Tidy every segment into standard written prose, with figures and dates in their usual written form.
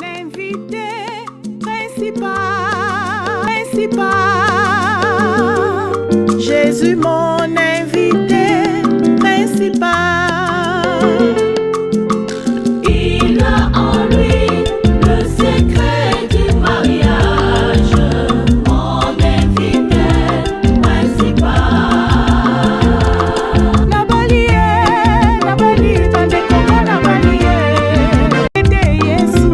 invité principal. Jésus, mon invité principal. Il a en lui le secret du mariage, mon invité principal. Nabalié, tande koma nabalié. Ete Yesu,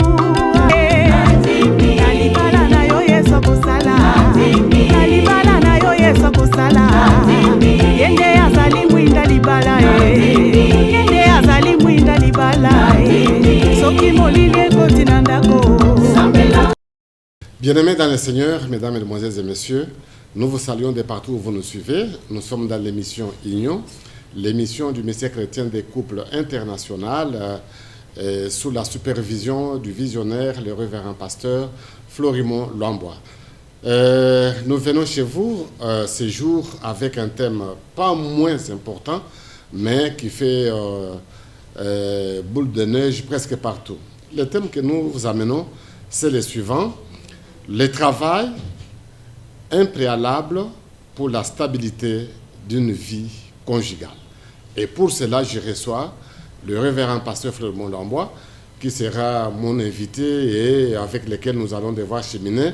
nalibala na yo Yesu kusala. Nalibala na yo Yesu kusala. Yende azali mwinda libala yende azali mwinda libala soki molili ekoti na ndako. Bien-aimés dans le Seigneur, mesdames, mesdemoiselles et messieurs, nous vous saluons de partout où vous nous suivez. Nous sommes dans l'émission Union, l'émission du Messier chrétien des couples international, sous la supervision du visionnaire, le révérend pasteur Florimond Lambois. Nous venons chez vous ce jour avec un thème pas moins important, mais qui fait boule de neige presque partout. Le thème que nous vous amenons, c'est le suivant: le travail, un préalable pour la stabilité d'une vie conjugale. Et pour cela, je reçois le révérend pasteur Florimond Lambois, qui sera mon invité et avec lequel nous allons devoir cheminer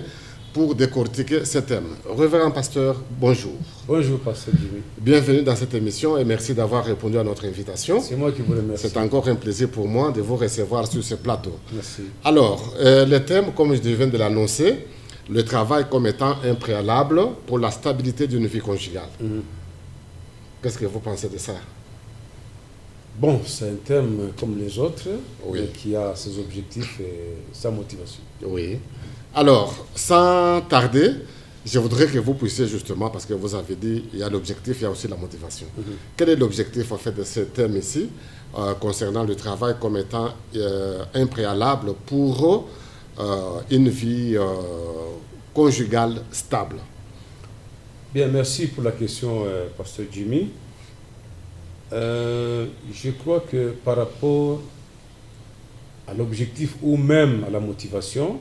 pour décortiquer ce thème. Révérend pasteur, bonjour. Bonjour, pasteur Jimmy. Bienvenue dans cette émission et merci d'avoir répondu à notre invitation. C'est moi qui vous remercie. C'est encore un plaisir pour moi de vous recevoir sur ce plateau. Merci. Alors, le thème, comme je viens de l'annoncer, le travail comme étant un préalable pour la stabilité d'une vie conjugale. Qu'est-ce que vous pensez de ça? Bon, c'est un thème comme les autres, Oui. mais qui a ses objectifs et sa motivation. Oui. Alors, sans tarder, je voudrais que vous puissiez justement, parce que vous avez dit, il y a l'objectif, il y a aussi la motivation. Quel est l'objectif en fait de ce thème ici, concernant le travail comme étant un préalable pour une vie conjugale stable? Bien, merci pour la question, pasteur Jimmy. Je crois que par rapport à l'objectif ou même à la motivation,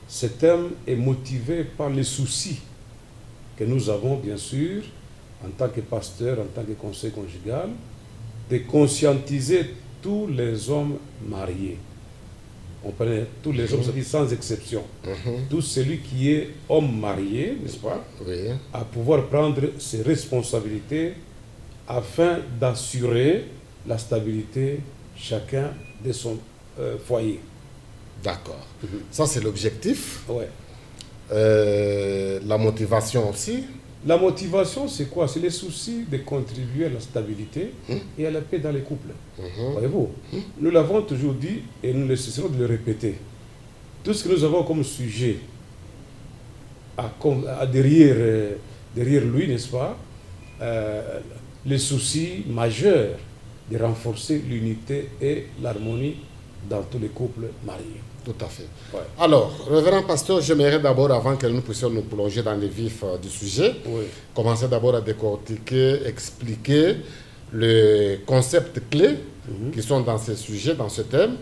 ce thème est motivé par les soucis que nous avons, bien sûr, en tant que pasteur, en tant que conseil conjugal, de conscientiser tous les hommes mariés. On connaît tous les hommes, c'est-à-dire sans exception. Tout celui qui est homme marié, n'est-ce pas, Oui. à pouvoir prendre ses responsabilités afin d'assurer la stabilité chacun de son foyer. D'accord. Ça, c'est l'objectif. Ouais. La motivation aussi. La motivation, c'est quoi? C'est les soucis de contribuer à la stabilité et à la paix dans les couples. Voyez-vous, nous l'avons toujours dit et nous ne cesserons de le répéter. Tout ce que nous avons comme sujet derrière lui, n'est-ce pas, les soucis majeurs de renforcer l'unité et l'harmonie dans tous les couples mariés. Tout à fait. Ouais. Alors, révérend pasteur, j'aimerais d'abord, avant que nous puissions nous plonger dans le vif du sujet, Oui. commencer d'abord à décortiquer, expliquer les concepts clés qui sont dans ce sujet, dans ce thème.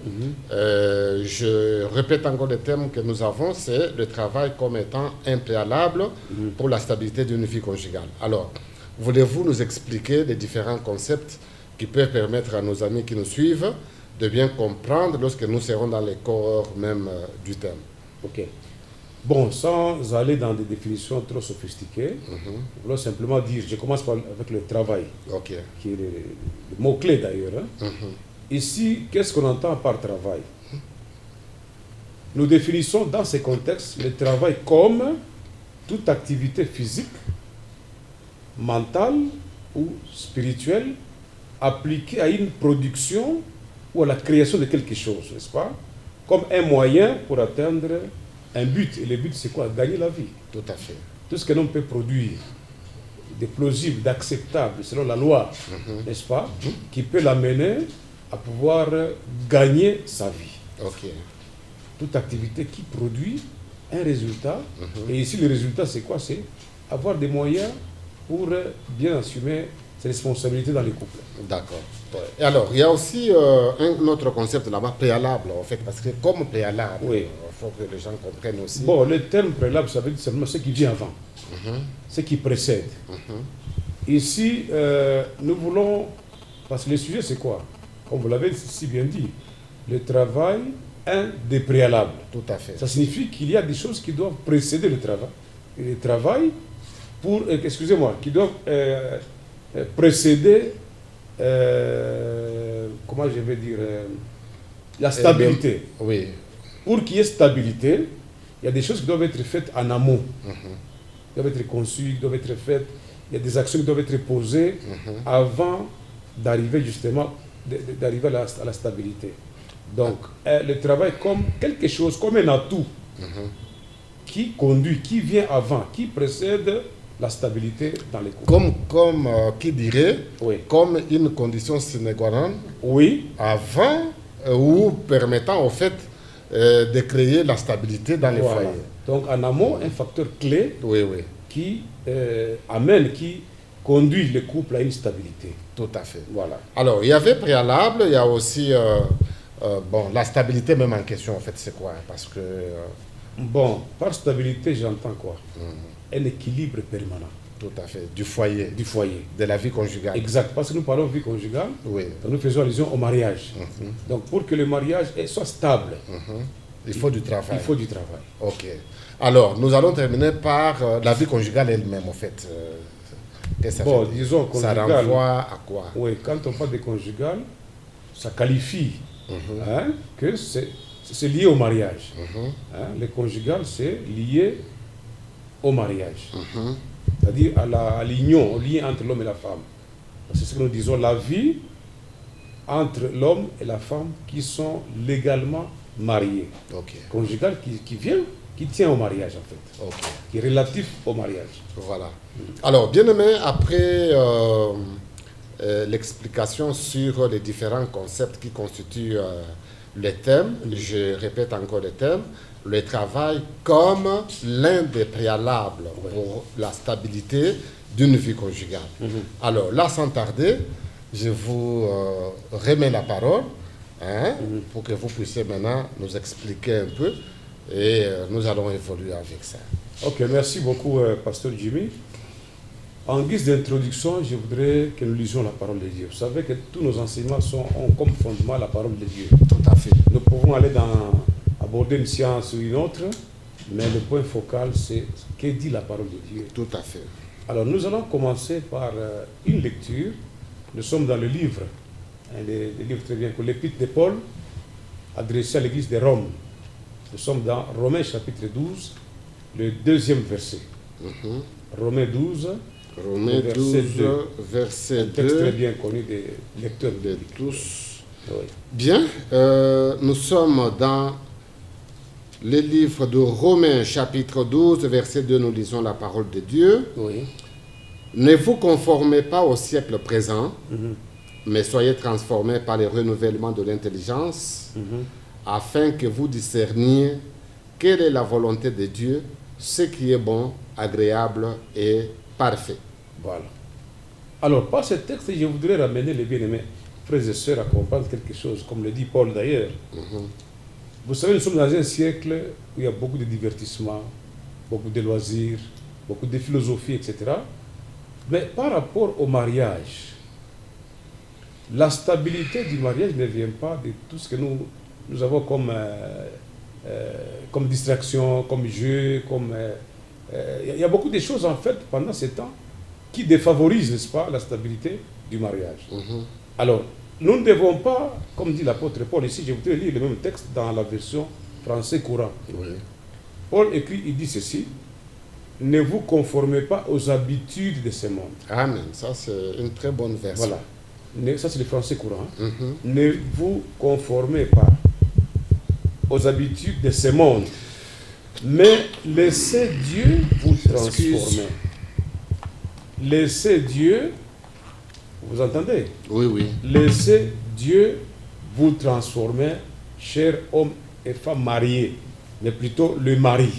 Je répète encore le thème que nous avons, c'est le travail comme étant un préalable pour la stabilité d'une vie conjugale. Alors, voulez-vous nous expliquer les différents concepts qui peuvent permettre à nos amis qui nous suivent de bien comprendre lorsque nous serons dans le corps même du thème? Ok. Bon, sans aller dans des définitions trop sophistiquées, je voulais simplement dire, je commence avec le travail, Ok. qui est le mot-clé d'ailleurs. Ici, qu'est-ce qu'on entend par travail? Nous définissons dans ces contextes le travail comme toute activité physique, mentale ou spirituelle appliquée à une production ou à la création de quelque chose, n'est-ce pas? Comme un moyen pour atteindre un but. Et le but, c'est quoi? Gagner la vie. Tout à fait. Tout ce que l'on peut produire de plausible, d'acceptable, selon la loi, n'est-ce pas? Qui peut l'amener à pouvoir gagner sa vie. Ok. Toute activité qui produit un résultat. Et ici, le résultat, c'est quoi? C'est avoir des moyens pour bien assumer ses responsabilités dans les couples. D'accord. Et alors, il y a aussi un autre concept là-bas, préalable, en fait, parce que comme préalable, Oui. il faut que les gens comprennent aussi. Bon, le terme préalable, ça veut dire seulement ce qui vient avant, ce qui précède. Ici, nous voulons, parce que le sujet c'est quoi? Comme vous l'avez si bien dit, le travail, un des préalables. Tout à fait. Ça signifie qu'il y a des choses qui doivent précéder le travail. Et le travail, pour, excusez-moi, qui doivent précéder, comment je vais dire, la stabilité. Oui. Pour qu'il y ait stabilité, il y a des choses qui doivent être faites en amont. Doivent être conçues, doivent être faites. Il y a des actions qui doivent être posées avant d'arriver justement d'arriver à la stabilité. Donc, le travail comme quelque chose, comme un atout qui conduit, qui vient avant, qui précède la stabilité dans les couples. Comme qui dirait, Oui. comme une condition sine qua non Oui, avant ou permettant au fait de créer la stabilité dans les voilà. foyers. Donc, en amont, un facteur clé Oui, oui, qui amène, qui conduit le couple à une stabilité. tout à fait. Voilà. Alors, il y avait préalable, il y a aussi bon, la stabilité même en question, en fait, c'est quoi? Parce que... Bon, par stabilité, j'entends quoi? Un équilibre permanent tout à fait, du foyer, du foyer. de la vie conjugale. Exact, parce que nous parlons de vie conjugale, Oui. nous faisons allusion au mariage. Donc, pour que le mariage soit stable, Il faut du travail. il faut du travail. Ok. Alors, nous allons terminer par la vie conjugale elle-même, en fait. Qu'est-ce que ça Bon, fait dire? disons Ça conjugal. renvoie à quoi? Oui, quand on parle de conjugal, ça qualifie que c'est lié au mariage. Le conjugal, c'est lié au mariage. C'est-à-dire à l'union, au lien entre l'homme et la femme. C'est ce que nous disons, la vie entre l'homme et la femme qui sont légalement mariés. Ok. Conjugal qui tient au mariage en fait, Ok. qui est relatif au mariage. Voilà. Alors, bien aimé, après l'explication sur les différents concepts qui constituent le thème, je répète encore le thème, le travail comme l'un des préalables pour la stabilité d'une vie conjugale. Alors là, sans tarder, je vous remets la parole pour que vous puissiez maintenant nous expliquer un peu et nous allons évoluer avec ça. Ok, merci beaucoup, Pasteur Jimmy. En guise d'introduction, je voudrais que nous lisions la parole de Dieu. Vous savez que tous nos enseignements ont comme fondement la parole de Dieu. Tout à fait. Nous pouvons aborder une science ou une autre, mais le point focal, c'est ce que dit la parole de Dieu. Tout à fait. Alors, nous allons commencer par une lecture. Nous sommes dans le livre, le livre très bien connu, l'Épître de Paul, adressé à l'église de Rome. Nous sommes dans Romains chapitre 12, le 2e verset. Romains 12, Romains 12, verset un 2. texte très bien connu des lecteurs De bibliques. tous. Oui. Bien, nous sommes dans le livre de Romains chapitre 12, verset 2, nous lisons la parole de Dieu. Oui. Ne vous conformez pas au siècle présent, mais soyez transformés par le renouvellement de l'intelligence, afin que vous discerniez quelle est la volonté de Dieu, ce qui est bon, agréable et parfait. Voilà. Alors, par ce texte, je voudrais ramener les bien-aimés frères et sœurs à comprendre quelque chose, comme le dit Paul d'ailleurs. Vous savez, nous sommes dans un siècle où il y a beaucoup de divertissements, beaucoup de loisirs, beaucoup de philosophie, etc. Mais par rapport au mariage, la stabilité du mariage ne vient pas de tout ce que nous avons comme distraction, comme jeu, il y a beaucoup de choses en fait pendant ces temps qui défavorisent, n'est-ce pas, la stabilité du mariage. Alors, nous ne devons pas, comme dit l'apôtre Paul ici, je voudrais lire le même texte dans la version français courant. Oui. Paul écrit, il dit ceci: ne vous conformez pas aux habitudes de ce monde. Amen. Ça, c'est une très bonne version. Voilà. Ça, c'est le français courant. Ne vous conformez pas aux habitudes de ce monde, mais laissez Dieu vous transformer. Laissez Dieu, vous entendez? Oui, oui. Laissez Dieu vous transformer, chers hommes et femmes mariés, mais plutôt le mari.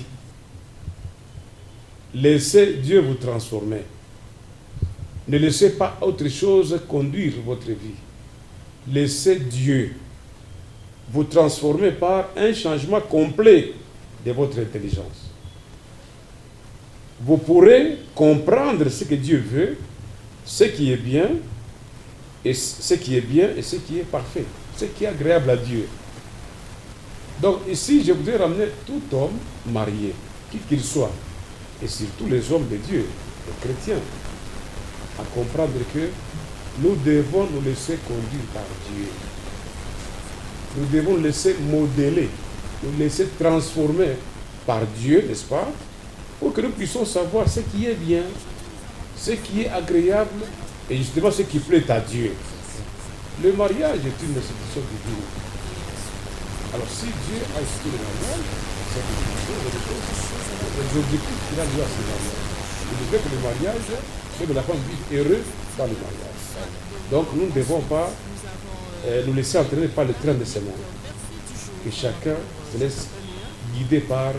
Laissez Dieu vous transformer. Ne laissez pas autre chose conduire votre vie. Laissez Dieu vous transformer par un changement complet de votre intelligence. Vous pourrez comprendre ce que Dieu veut, ce qui est bien, et ce qui est bien et ce qui est parfait, ce qui est agréable à Dieu. Donc ici, je voudrais ramener tout homme marié, qui qu'il soit, et surtout les hommes de Dieu, les chrétiens, à comprendre que nous devons nous laisser conduire par Dieu. Nous devons nous laisser modeler, nous laisser transformer par Dieu, n'est-ce pas, pour que nous puissions savoir ce qui est bien, ce qui est agréable et justement ce qui plaît à Dieu. Le mariage est une institution divine. Alors si Dieu a institué le mariage, c'est les objectifs qu'il a liés à ce mariage. Il veut que le mariage, que la femme vive heureux dans le mariage. Donc nous ne devons pas nous laisser entraîner par le train de ce monde. Que chacun se laisse guider par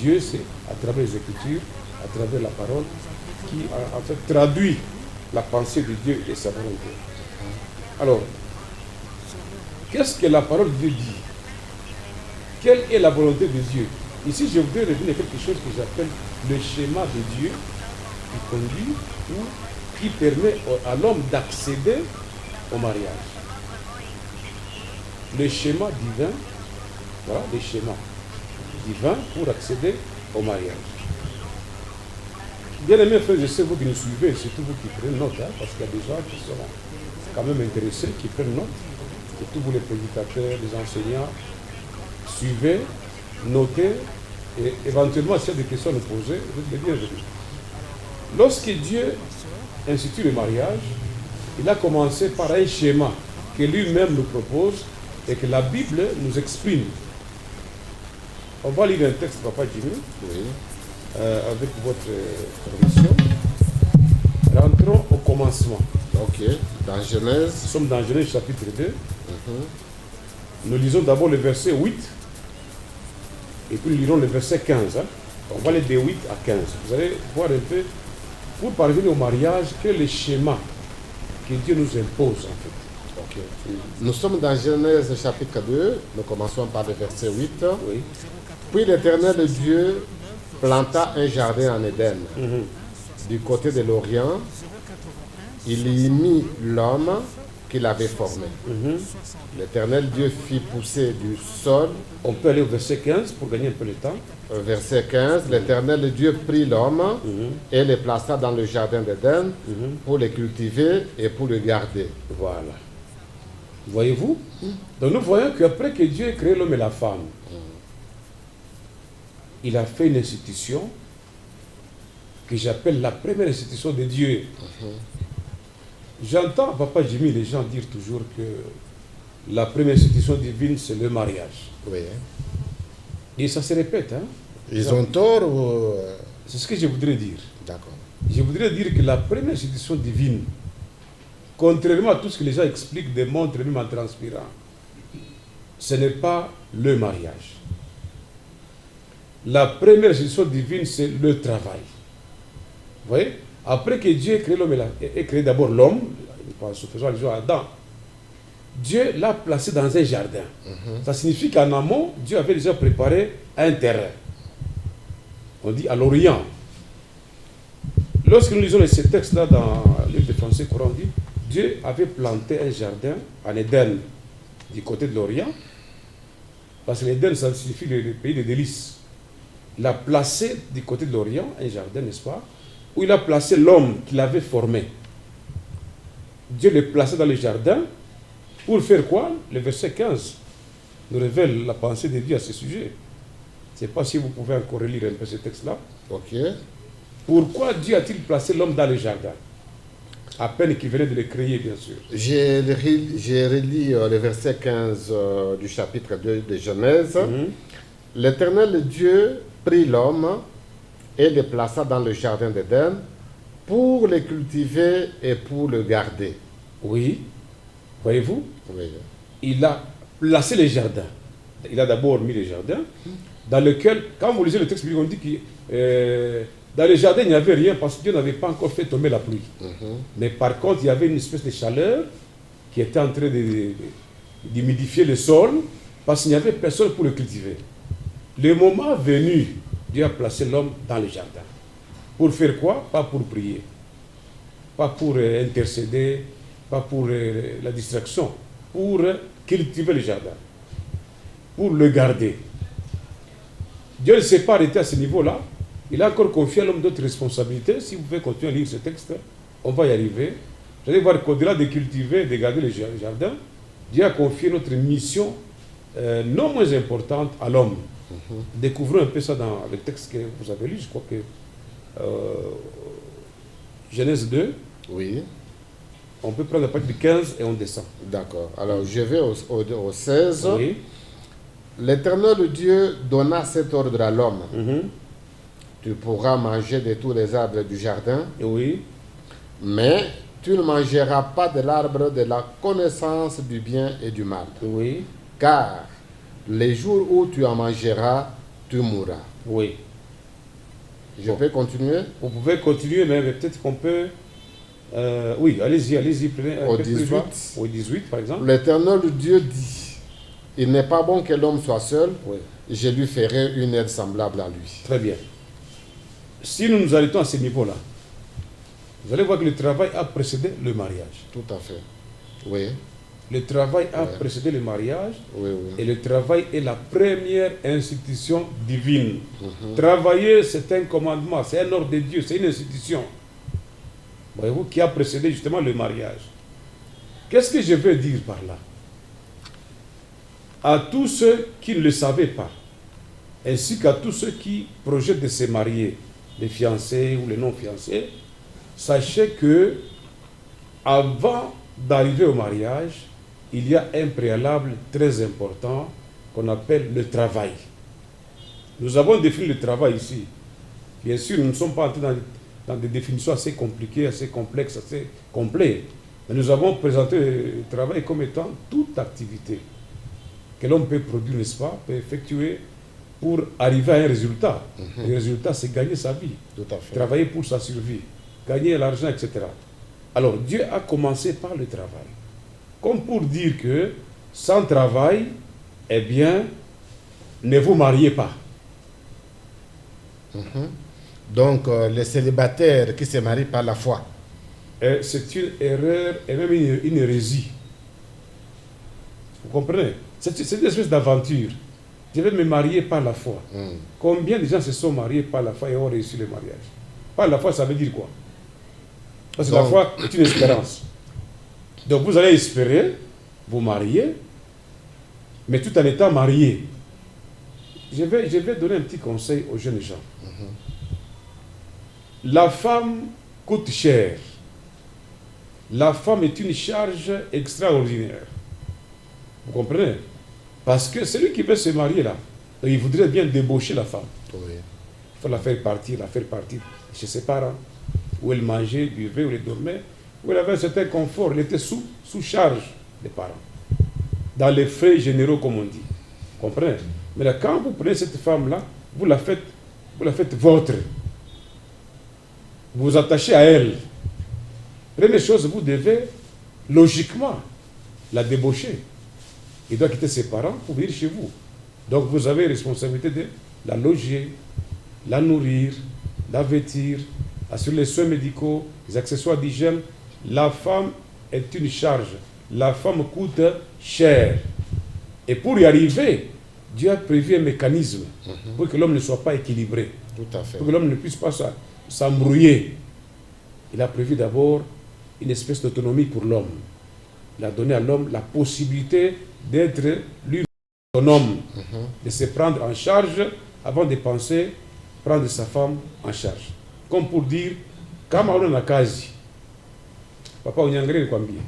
Dieu, c'est à travers les Écritures, à travers la parole, qui en fait traduit la pensée de Dieu et sa volonté. Alors, qu'est-ce que la parole de Dieu dit? Quelle est la volonté de Dieu? Ici, je voudrais revenir à quelque chose que j'appelle le schéma de Dieu qui conduit ou qui permet à l'homme d'accéder au mariage. Le schéma divin, voilà, le schéma divin pour accéder au mariage. Bien aimés frères, je sais vous qui nous suivez, surtout vous qui prenez note, parce qu'il y a des gens qui sont quand même intéressés, qui prennent note, surtout vous les prédicateurs, les enseignants, suivez, notez, et éventuellement s'il y a des questions à nous poser, vous êtes les bienvenus. Lorsque Dieu institue le mariage, il a commencé par un schéma que lui-même nous propose et que la Bible nous exprime. On va lire un texte, Papa Jimmy, avec votre permission. Rentrons au commencement. Ok, dans Genèse. Nous sommes dans Genèse chapitre 2. Nous lisons d'abord le verset 8 et puis nous lirons le verset 15. On va aller de 8 à 15. Vous allez voir un peu, pour parvenir au mariage, quel est le schéma que Dieu nous impose en fait. Okay. Nous sommes dans Genèse chapitre 2, nous commençons par le verset 8. Oui. Puis l'Éternel Dieu planta un jardin en Éden. Du côté de l'Orient, il y mit l'homme qu'il avait formé. L'Éternel Dieu fit pousser du sol. On peut aller au verset 15 pour gagner un peu de temps. Verset 15, l'Éternel Dieu prit l'homme et le plaça dans le jardin d'Éden pour le cultiver et pour le garder. Voilà. Voyez-vous? Donc nous voyons qu'après que Dieu ait créé l'homme et la femme, il a fait une institution que j'appelle la première institution de Dieu. J'entends, Papa Jimmy, les gens dire toujours que la première institution divine, c'est le mariage. Oui. Et ça se répète. Hein? Ils ont tort ou... C'est ce que je voudrais dire. D'accord. Je voudrais dire que la première institution divine, contrairement à tout ce que les gens expliquent, démontrent même en transpirant, ce n'est pas le mariage. La première institution divine, c'est le travail. Vous voyez? Après que Dieu ait créé l'homme, ait créé d'abord l'homme, en se faisant allusion à Adam, Dieu l'a placé dans un jardin. Ça signifie qu'en amont, Dieu avait déjà préparé un terrain. On dit à l'Orient. Lorsque nous lisons ces textes-là dans le livre de français Coran, dit Dieu avait planté un jardin en Éden, du côté de l'Orient, parce que l'Éden, ça signifie le pays des délices. Il a placé du côté de l'Orient un jardin, n'est-ce pas, où il a placé l'homme qu'il avait formé. Dieu le plaçait dans le jardin pour faire quoi? Le verset 15 nous révèle la pensée de Dieu à ce sujet. Je ne sais pas si vous pouvez encore relire un peu ce texte-là. Ok. Pourquoi Dieu a-t-il placé l'homme dans le jardin? À peine qu'il venait de le créer, bien sûr. J'ai relu le verset 15 du chapitre 2 de Genèse. L'Éternel Dieu prit l'homme et le plaça dans le jardin d'Éden pour le cultiver et pour le garder. Oui. Voyez-vous? Oui. Il a placé les jardins. Il a d'abord mis les jardins dans lequel, quand vous lisez le texte biblique, on dit Dans le jardin, il n'y avait rien parce que Dieu n'avait pas encore fait tomber la pluie. Mais par contre, il y avait une espèce de chaleur qui était en train d'humidifier le sol parce qu'il n'y avait personne pour le cultiver. Le moment venu, Dieu a placé l'homme dans le jardin. Pour faire quoi? Pas pour prier, pas pour intercéder, pas pour la distraction, pour cultiver le jardin, pour le garder. Dieu ne s'est pas arrêté à ce niveau-là. Il a encore confié à l'homme d'autres responsabilités. Si vous pouvez continuer à lire ce texte, on va y arriver. Vous allez voir qu'au-delà de cultiver, de garder le jardin, Dieu a confié notre mission non moins importante à l'homme. Découvrons un peu ça dans le texte que vous avez lu, je crois que Genèse 2. Oui. On peut prendre la partie du 15 et on descend. D'accord. Alors, je vais au 16. Oui. L'Éternel Dieu donna cet ordre à l'homme. Mhm. Tu pourras manger de tous les arbres du jardin, Oui. mais tu ne mangeras pas de l'arbre de la connaissance du bien et du mal. Oui. Car les jours où tu en mangeras, tu mourras. Oui. Je peux continuer? Vous pouvez continuer, mais peut-être qu'on peut... oui, allez-y, prenez un Au peu plus 18. bas. Au 18, par exemple. L'Éternel Dieu dit, il n'est pas bon que l'homme soit seul, Oui. je lui ferai une aide semblable à lui. Très bien. Si nous nous arrêtons à ce niveau-là, vous allez voir que le travail a précédé le mariage. Tout à fait. Oui, Le travail a Ouais. précédé le mariage oui, oui. et le travail est la première institution divine. Travailler, c'est un commandement, c'est un ordre de Dieu, c'est une institution. Voyez-vous, qui a précédé justement le mariage. Qu'est-ce que je veux dire par là? À tous ceux qui ne le savaient pas, ainsi qu'à tous ceux qui projettent de se marier, les fiancés ou les non-fiancés, sachez que avant d'arriver au mariage, il y a un préalable très important qu'on appelle le travail. Nous avons défini le travail ici. Bien sûr, nous ne sommes pas entrés dans des définitions assez compliquées, assez complexes, assez complètes. Mais nous avons présenté le travail comme étant toute activité que l'homme peut produire, n'est-ce pas, peut effectuer pour arriver à un résultat. Le résultat, c'est gagner sa vie, Tout à fait. travailler pour sa survie, gagner l'argent, etc. Alors, Dieu a commencé par le travail. Comme pour dire que sans travail, eh bien, ne vous mariez pas. Donc, les célibataires qui se marient par la foi. C'est une erreur et même une hérésie. Vous comprenez? C'est une espèce d'aventure. Je vais me marier par la foi. Combien de gens se sont mariés par la foi et ont réussi le mariage? Par la foi, ça veut dire quoi? Parce que la foi est une espérance. Donc vous allez espérer vous marier, mais tout en étant marié. Je vais donner un petit conseil aux jeunes gens. La femme coûte cher. La femme est une charge extraordinaire. Vous comprenez? Parce que celui qui veut se marier là, il voudrait bien débaucher la femme. Oui. Il faut la faire partir chez ses parents, où elle mangeait, buvait, où elle dormait, où elle avait un certain confort, elle était sous charge des parents. Dans les frais généraux, comme on dit. Vous comprenez? Mais là, quand vous prenez cette femme-là, vous la faites vôtre. Vous vous attachez à elle. Première chose, vous devez logiquement la débaucher. Il doit quitter ses parents pour venir chez vous. Donc vous avez la responsabilité de la loger, la nourrir, la vêtir, assurer les soins médicaux, les accessoires d'hygiène. La femme est une charge. La femme coûte cher. Et pour y arriver, Dieu a prévu un mécanisme pour que l'homme ne soit pas équilibré, Tout à fait. pour que l'homme ne puisse pas s'embrouiller. Il a prévu d'abord une espèce d'autonomie pour l'homme. Il a donné à l'homme la possibilité d'être lui autonome, de se prendre en charge avant de penser prendre sa femme en charge. Comme pour dire, kama una kazi, papa unyangalie nikwambie,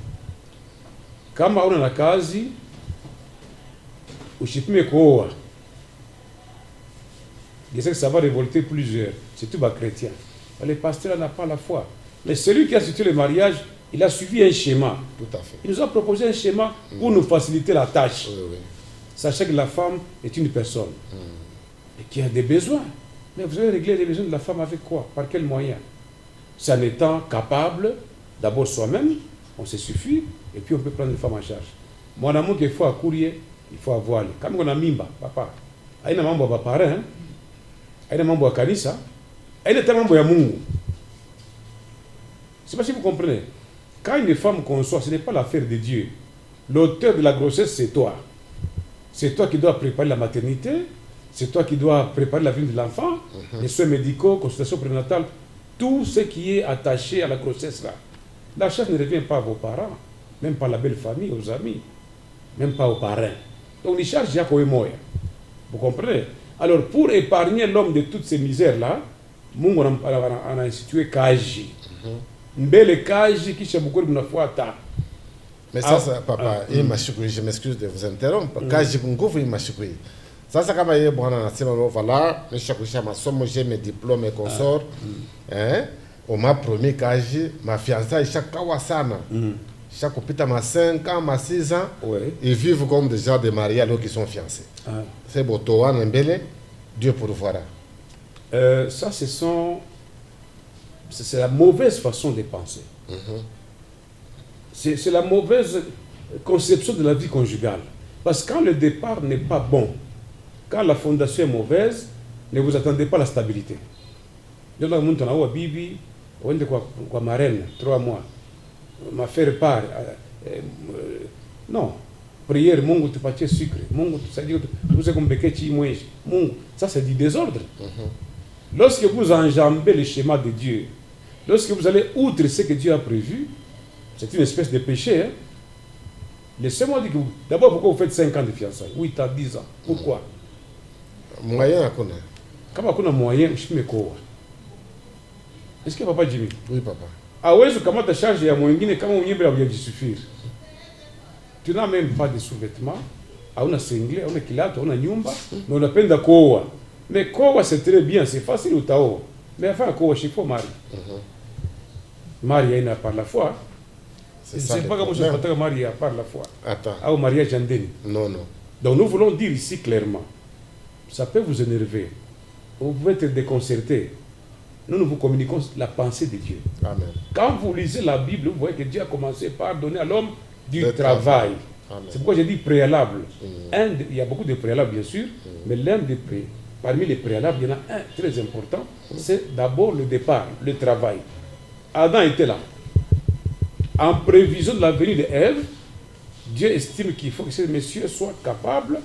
kama una kazi, usipime kuoa. Je sais que ça va révolter plusieurs, surtout les chrétiens. Le pasteur n'a pas la foi. Mais celui qui a institué le mariage, il a suivi un schéma. Tout à fait. Il nous a proposé un schéma pour nous faciliter la tâche. Oui, oui. Sachez que la femme est une personne et qui a des besoins. Mais vous allez régler les besoins de la femme avec quoi? Par quel moyen? C'est en étant capable, d'abord soi-même, on se suffit, et puis on peut prendre une femme en charge. Mon amour qu'il faut à courrier, il faut avoir. Quand on a mimba, papa, aïna mambo à parrain, aïna mambo à kanisa, aïna mambo à mungu. Je ne sais pas si vous comprenez. Quand une femme conçoit, ce n'est pas l'affaire de Dieu. L'auteur de la grossesse, c'est toi. C'est toi qui dois préparer la maternité, c'est toi qui dois préparer la vie de l'enfant, les soins médicaux, consultation prénatale, tout ce qui est attaché à la grossesse là. La charge ne revient pas à vos parents, même pas à la belle famille, aux amis, même pas aux parrains. Donc les charges, il y a vous comprenez? Alors pour épargner l'homme de toutes ces misères-là, Mungu a institué Kaji. Mbele Kaji qui s'est beaucoup de fois. Mais ça, papa, je m'excuse de vous interrompre. Kaji Kungufu, il m'a choqué. Ça, c'est comme il voilà, j'ai mes diplômes et consorts. On m'a promis Kaji, ma fiançaille, chaque Kawasana. Chaque pita ma 5 ans, ma 6 ans, ils vivent comme des gens de mariés alors qu'ils sont fiancés. C'est beau, Toan Mbele, Dieu pourvoira. Ça, c'est la mauvaise façon de penser. C'est la mauvaise conception de la vie conjugale. Parce que quand le départ n'est pas bon, quand la fondation est mauvaise, ne vous attendez pas à la stabilité. Je vais vous dire, Bibi, on est quoi marraine, 3 mois. Ma faire part. Non. Prière, Mungu tu pâtis sucre. Mungu ça dit que vous êtes comme Bekechi Mouej. Mungu, ça c'est du désordre. Lorsque vous enjambez le schéma de Dieu, lorsque vous allez outre ce que Dieu a prévu, c'est une espèce de péché. Hein? Laissez-moi dire que d'abord, pourquoi vous faites 5 ans de fiançailles? 8 ans, 10 ans. Pourquoi? Moyen à connaître. Quand on a moyen, je me quoi? Est-ce que papa Jimmy? Oui, papa. Ah ouais, comment tu charges à mon guinée, comment on y a suffire? Tu n'as même pas de sous-vêtements, on a cinglé, on a kilato, on a nyumba, mais on a peine de kowa. Mais kowa c'est très bien, c'est facile au tao. Mais enfin, kowa, il faut marier. Marier par la foi. Je ne sais pas comment je peux marier par la foi. Attends. Au mariage andéni. Non, non. Donc nous voulons dire ici clairement, ça peut vous énerver, vous pouvez être déconcerté. Nous vous communiquons la pensée de Dieu. Amen. Quand vous lisez la Bible, vous voyez que Dieu a commencé par donner à l'homme du travail. C'est pourquoi j'ai dit préalable. Il y a beaucoup de préalables, bien sûr, mais parmi les préalables, il y en a un très important, c'est d'abord le départ, le travail. Adam était là. En prévision de la venue d'Ève, Dieu estime qu'il faut que ce monsieur soit capable,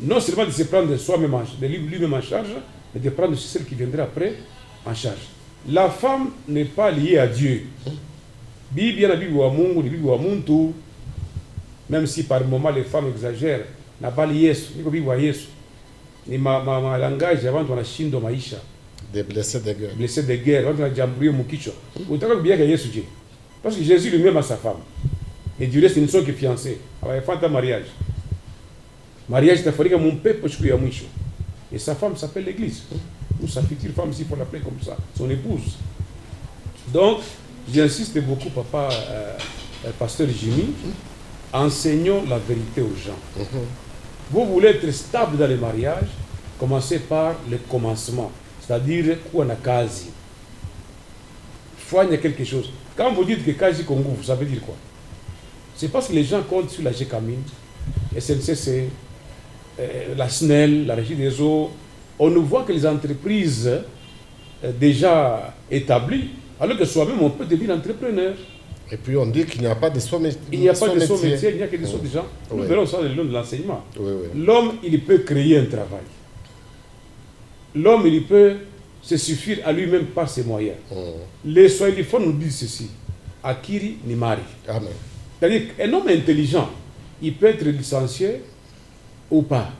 non seulement de se prendre de soi-même, de lui-même en charge, mais de prendre celle qui viendra après en charge. La femme n'est pas liée à Dieu. Même si par moment les femmes exagèrent, n'a pas lié ni ma langage avant on a shindo maisha. Des blessés de guerre. Blessés de guerre, on a jambouillé mukicho. Bien que Jésus. Parce que Jésus lui-même a sa femme. Et du reste, ils ne sont que fiancés. Il faut un mariage. Mariage, c'est que mon peuple est et sa femme s'appelle l'Église. Ou sa future femme, s'il faut l'appeler comme ça, son épouse. Donc, j'insiste beaucoup, papa, pasteur Jimmy, enseignons la vérité aux gens. Vous voulez être stable dans les mariages, commencez par le commencement, c'est-à-dire quoi na kazi. Il y a quelque chose. Quand vous dites que Kaji Kongo, ça veut dire quoi? C'est parce que les gens comptent sur la GECAMIN, SNCC, la SNEL, la Régie des eaux. On ne voit que les entreprises déjà établies, alors que soi-même on peut devenir entrepreneur. Et puis on dit qu'il n'y a pas de saut métier. Il n'y a pas de saut métier, il n'y a que des sauts de gens. Nous verrons ça le long de l'enseignement. L'homme, il peut créer un travail. L'homme, il peut se suffire à lui-même par ses moyens. Les Swahiliphones nous disent ceci. Akiri ni mari. Amen. C'est-à-dire qu'un homme intelligent, il peut être licencié ou pas.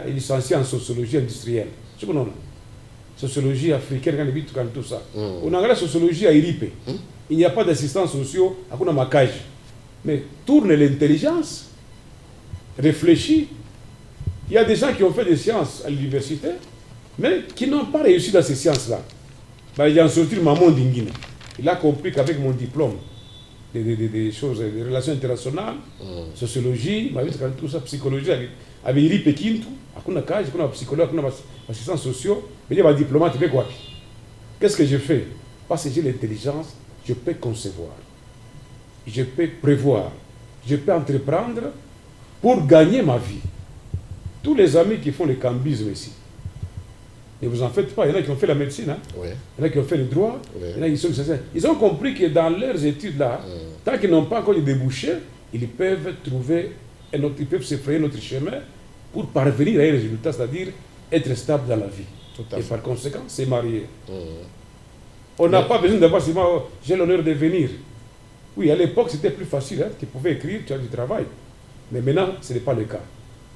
Licencié en sociologie industrielle. C'est bon, non? Sociologie africaine, quand tout ça. On a la sociologie à IRIP. Il n'y a pas d'assistants sociaux, à quoi on mais tourne l'intelligence, réfléchis. Il y a des gens qui ont fait des sciences à l'université, mais qui n'ont pas réussi dans ces sciences-là. Il a sorti maman d'Ingine. Il a compris qu'avec mon diplôme des choses, des relations internationales, sociologie, tout ça, psychologie, abiri pekintu hakuna kazi, hakuna psychologue, hakuna assistants sociaux, mais il y a des diplomates avec quoi. Qu'est-ce que je fais? Parce que j'ai l'intelligence, je peux concevoir, je peux prévoir, je peux entreprendre pour gagner ma vie. Tous les amis qui font le cambisme ici, ne vous en faites pas, il y en a qui ont fait la médecine, hein? Oui. Il y en a qui ont fait le droit, Oui. il y en a qui sont ils ont compris que dans leurs études là, tant qu'ils n'ont pas encore débouché, ils peuvent trouver un autre, ils peuvent se frayer notre chemin pour parvenir à un résultat, c'est-à-dire être stable dans la vie. Tout à Et fait. par conséquent, se marier. On n'a pas besoin d'avoir seulement oh, j'ai l'honneur de venir. Oui, à l'époque c'était plus facile, hein? Tu pouvais écrire, tu as du travail. Mais maintenant, ce n'est pas le cas.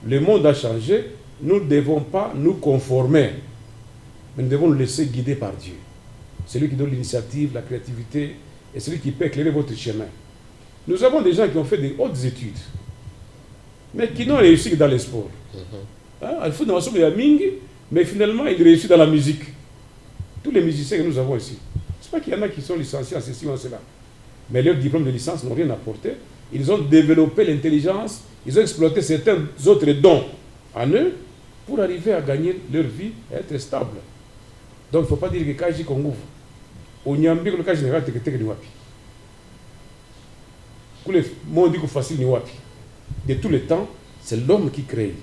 Le monde a changé, nous ne devons pas nous conformer, mais nous devons nous laisser guider par Dieu. C'est lui qui donne l'initiative, la créativité, et c'est lui qui peut éclairer votre chemin. Nous avons des gens qui ont fait des hautes études, mais qui n'ont réussi que dans les sports. Hein? Il faut dans la mingi, mais finalement, ils réussissent dans la musique. Tous les musiciens que nous avons ici. Ce n'est pas qu'il y en a qui sont licenciés en ceci ou en cela. Mais leurs diplômes de licence n'ont rien apporté. Ils ont développé l'intelligence, ils ont exploité certains autres dons en eux pour arriver à gagner leur vie et être stable. Donc il ne faut pas dire que Kaji Kongouf, au Nyambi, le cas général, c'est que Wapi. Le monde dit que facile ni Wapi. De tous les temps, c'est l'homme qui crée.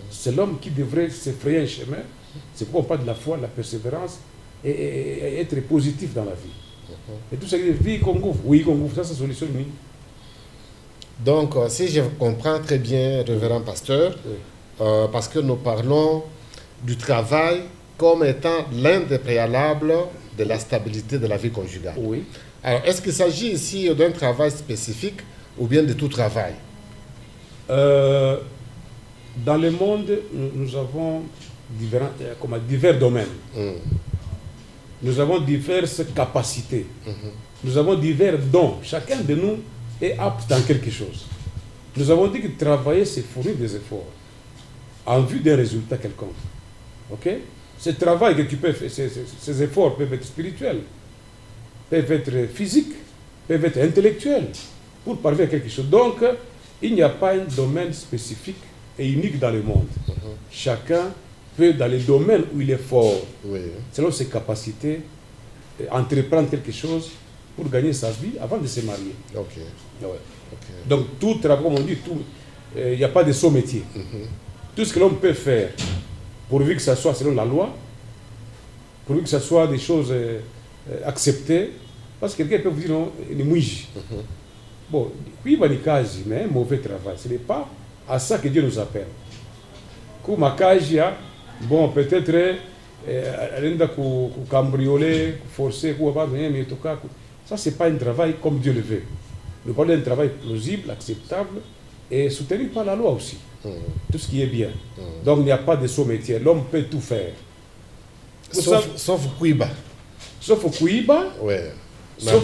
C'est l'homme qui devrait se frayer un chemin. C'est pourquoi on parle de la foi, de la persévérance et être positif dans la vie. Et tout ça qui dit vie Kongouf, oui Kongouf, ça c'est solution. Donc, si je comprends très bien, révérend pasteur, parce que nous parlons du travail comme étant l'un des préalables de la stabilité de la vie conjugale. Oui. Alors, est-ce qu'il s'agit ici d'un travail spécifique ou bien de tout travail? Dans le monde, nous avons divers domaines. Nous avons diverses capacités. Nous avons divers dons. Chacun de nous est apte dans quelque chose. Nous avons dit que travailler, c'est fournir des efforts en vue d'un résultat quelconque. Ok? Ce travail que tu peux faire, ces efforts peuvent être spirituels, peuvent être physiques, peuvent être intellectuels, pour parvenir à quelque chose. Donc, il n'y a pas un domaine spécifique et unique dans le monde. Chacun peut, dans les domaines où il est fort, selon ses capacités, entreprendre quelque chose pour gagner sa vie avant de se marier. Donc, tout travail, comme on dit, il n'y a pas de saut métier. Tout ce que l'homme peut faire, pourvu que ça soit selon la loi, pourvu que ça soit des choses acceptées, parce que quelqu'un peut vous dire non, il est mouille. Bon, oui, il y a un mauvais travail. Ce n'est pas à ça que Dieu nous appelle. Comme bon, peut-être, cambrioler, forcer, ça, ce n'est pas un travail comme Dieu le veut. Nous parlons d'un travail plausible, acceptable et soutenu par la loi aussi. Tout ce qui est bien. Donc, il n'y a pas de saut métier. L'homme peut tout faire. Sauf Kouiba. Sauf au Kouiba. Oui. Sauf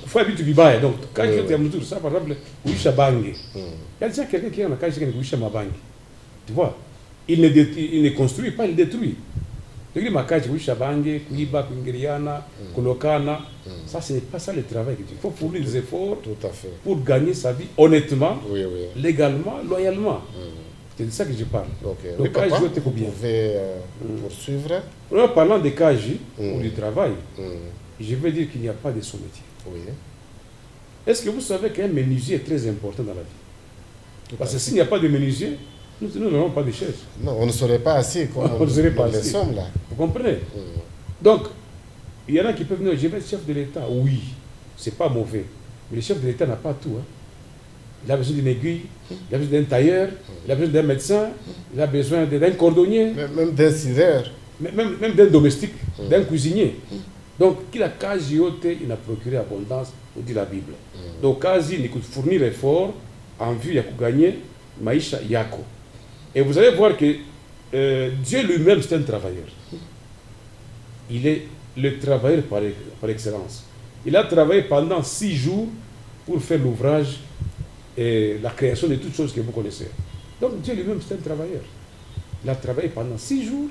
faut habiter du Bibaye. Donc, quand je dis ça, par exemple, Ouisha Bangi. Il y a déjà quelqu'un qui est en cas de Ouisha Mabangi. Tu vois, il ne construit pas, il détruit. Donc, il m'a dit Ouisha Bangi, Kouiba, Kungiriana, Kolokana. Ça, ce n'est pas ça le travail. Il faut fournir des efforts pour gagner sa vie honnêtement, légalement, loyalement. C'est de ça que je parle. Donc, oui, papa, vous bien. pouvez poursuivre. En parlant de KJ ou du travail, je veux dire qu'il n'y a pas de sous-métier. Est-ce que vous savez qu'un menuisier est très important dans la vie? Parce que s'il n'y a pas de menuisier, nous n'avons pas de chaises. Non, on ne serait pas assis comme on serait pas les assis. sommes là. Vous comprenez? Donc, il y en a qui peuvent dire, je vais être chef de l'État. Oui, c'est pas mauvais. Mais le chef de l'État n'a pas tout. Il a besoin d'une aiguille, il a besoin d'un tailleur, il a besoin d'un médecin, il a besoin d'un cordonnier. Même d'un sidère. Même d'un domestique, d'un cuisinier. Donc, qu'il a quasi ôté, il a procuré abondance, nous dit la Bible. Donc, quasi, il faut fournir effort en vue de gagner Maïcha Yako. Et vous allez voir que Dieu lui-même, c'est un travailleur. Il est le travailleur par excellence. Il a travaillé pendant 6 jours pour faire l'ouvrage et la création de toutes choses que vous connaissez. Donc, Dieu lui-même, c'est un travailleur. Il a travaillé pendant 6 jours.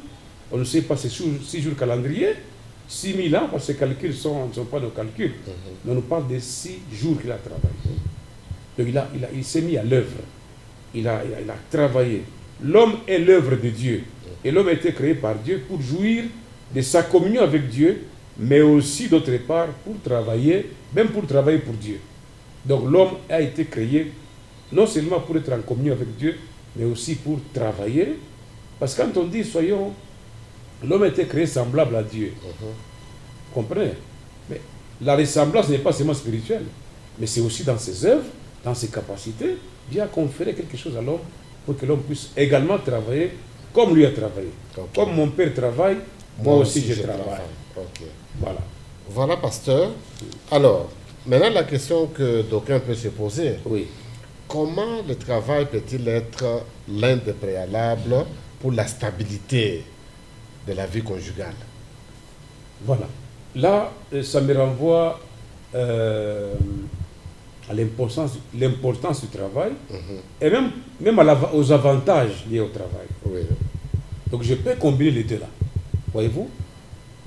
On ne sait pas ces 6 jours calendrier. 6000 ans, parce que ces calculs ne sont pas nos calculs. Mais on nous parle de 6 jours qu'il a travaillé. Donc il s'est mis à l'œuvre. Il a travaillé. l'homme est l'œuvre de Dieu. Et l'homme a été créé par Dieu pour jouir de sa communion avec Dieu, mais aussi d'autre part pour travailler, même pour travailler pour Dieu. Donc l'homme a été créé non seulement pour être en communion avec Dieu, mais aussi pour travailler. Parce que quand on dit, l'homme a été créé semblable à Dieu. Vous comprenez? Mais la ressemblance n'est pas seulement spirituelle, mais c'est aussi dans ses œuvres, dans ses capacités. Dieu a conféré quelque chose à l'homme pour que l'homme puisse également travailler comme lui a travaillé. Comme mon père travaille, moi aussi je travaille. Voilà. Voilà, pasteur. Alors, maintenant la question que d'aucuns peuvent se poser. Oui. Comment le travail peut-il être l'un des préalables pour la stabilité de la vie conjugale? Voilà. Là, ça me renvoie à l'importance du travail et même aux avantages liés au travail. Oui. Donc je peux combiner les deux là. Voyez-vous,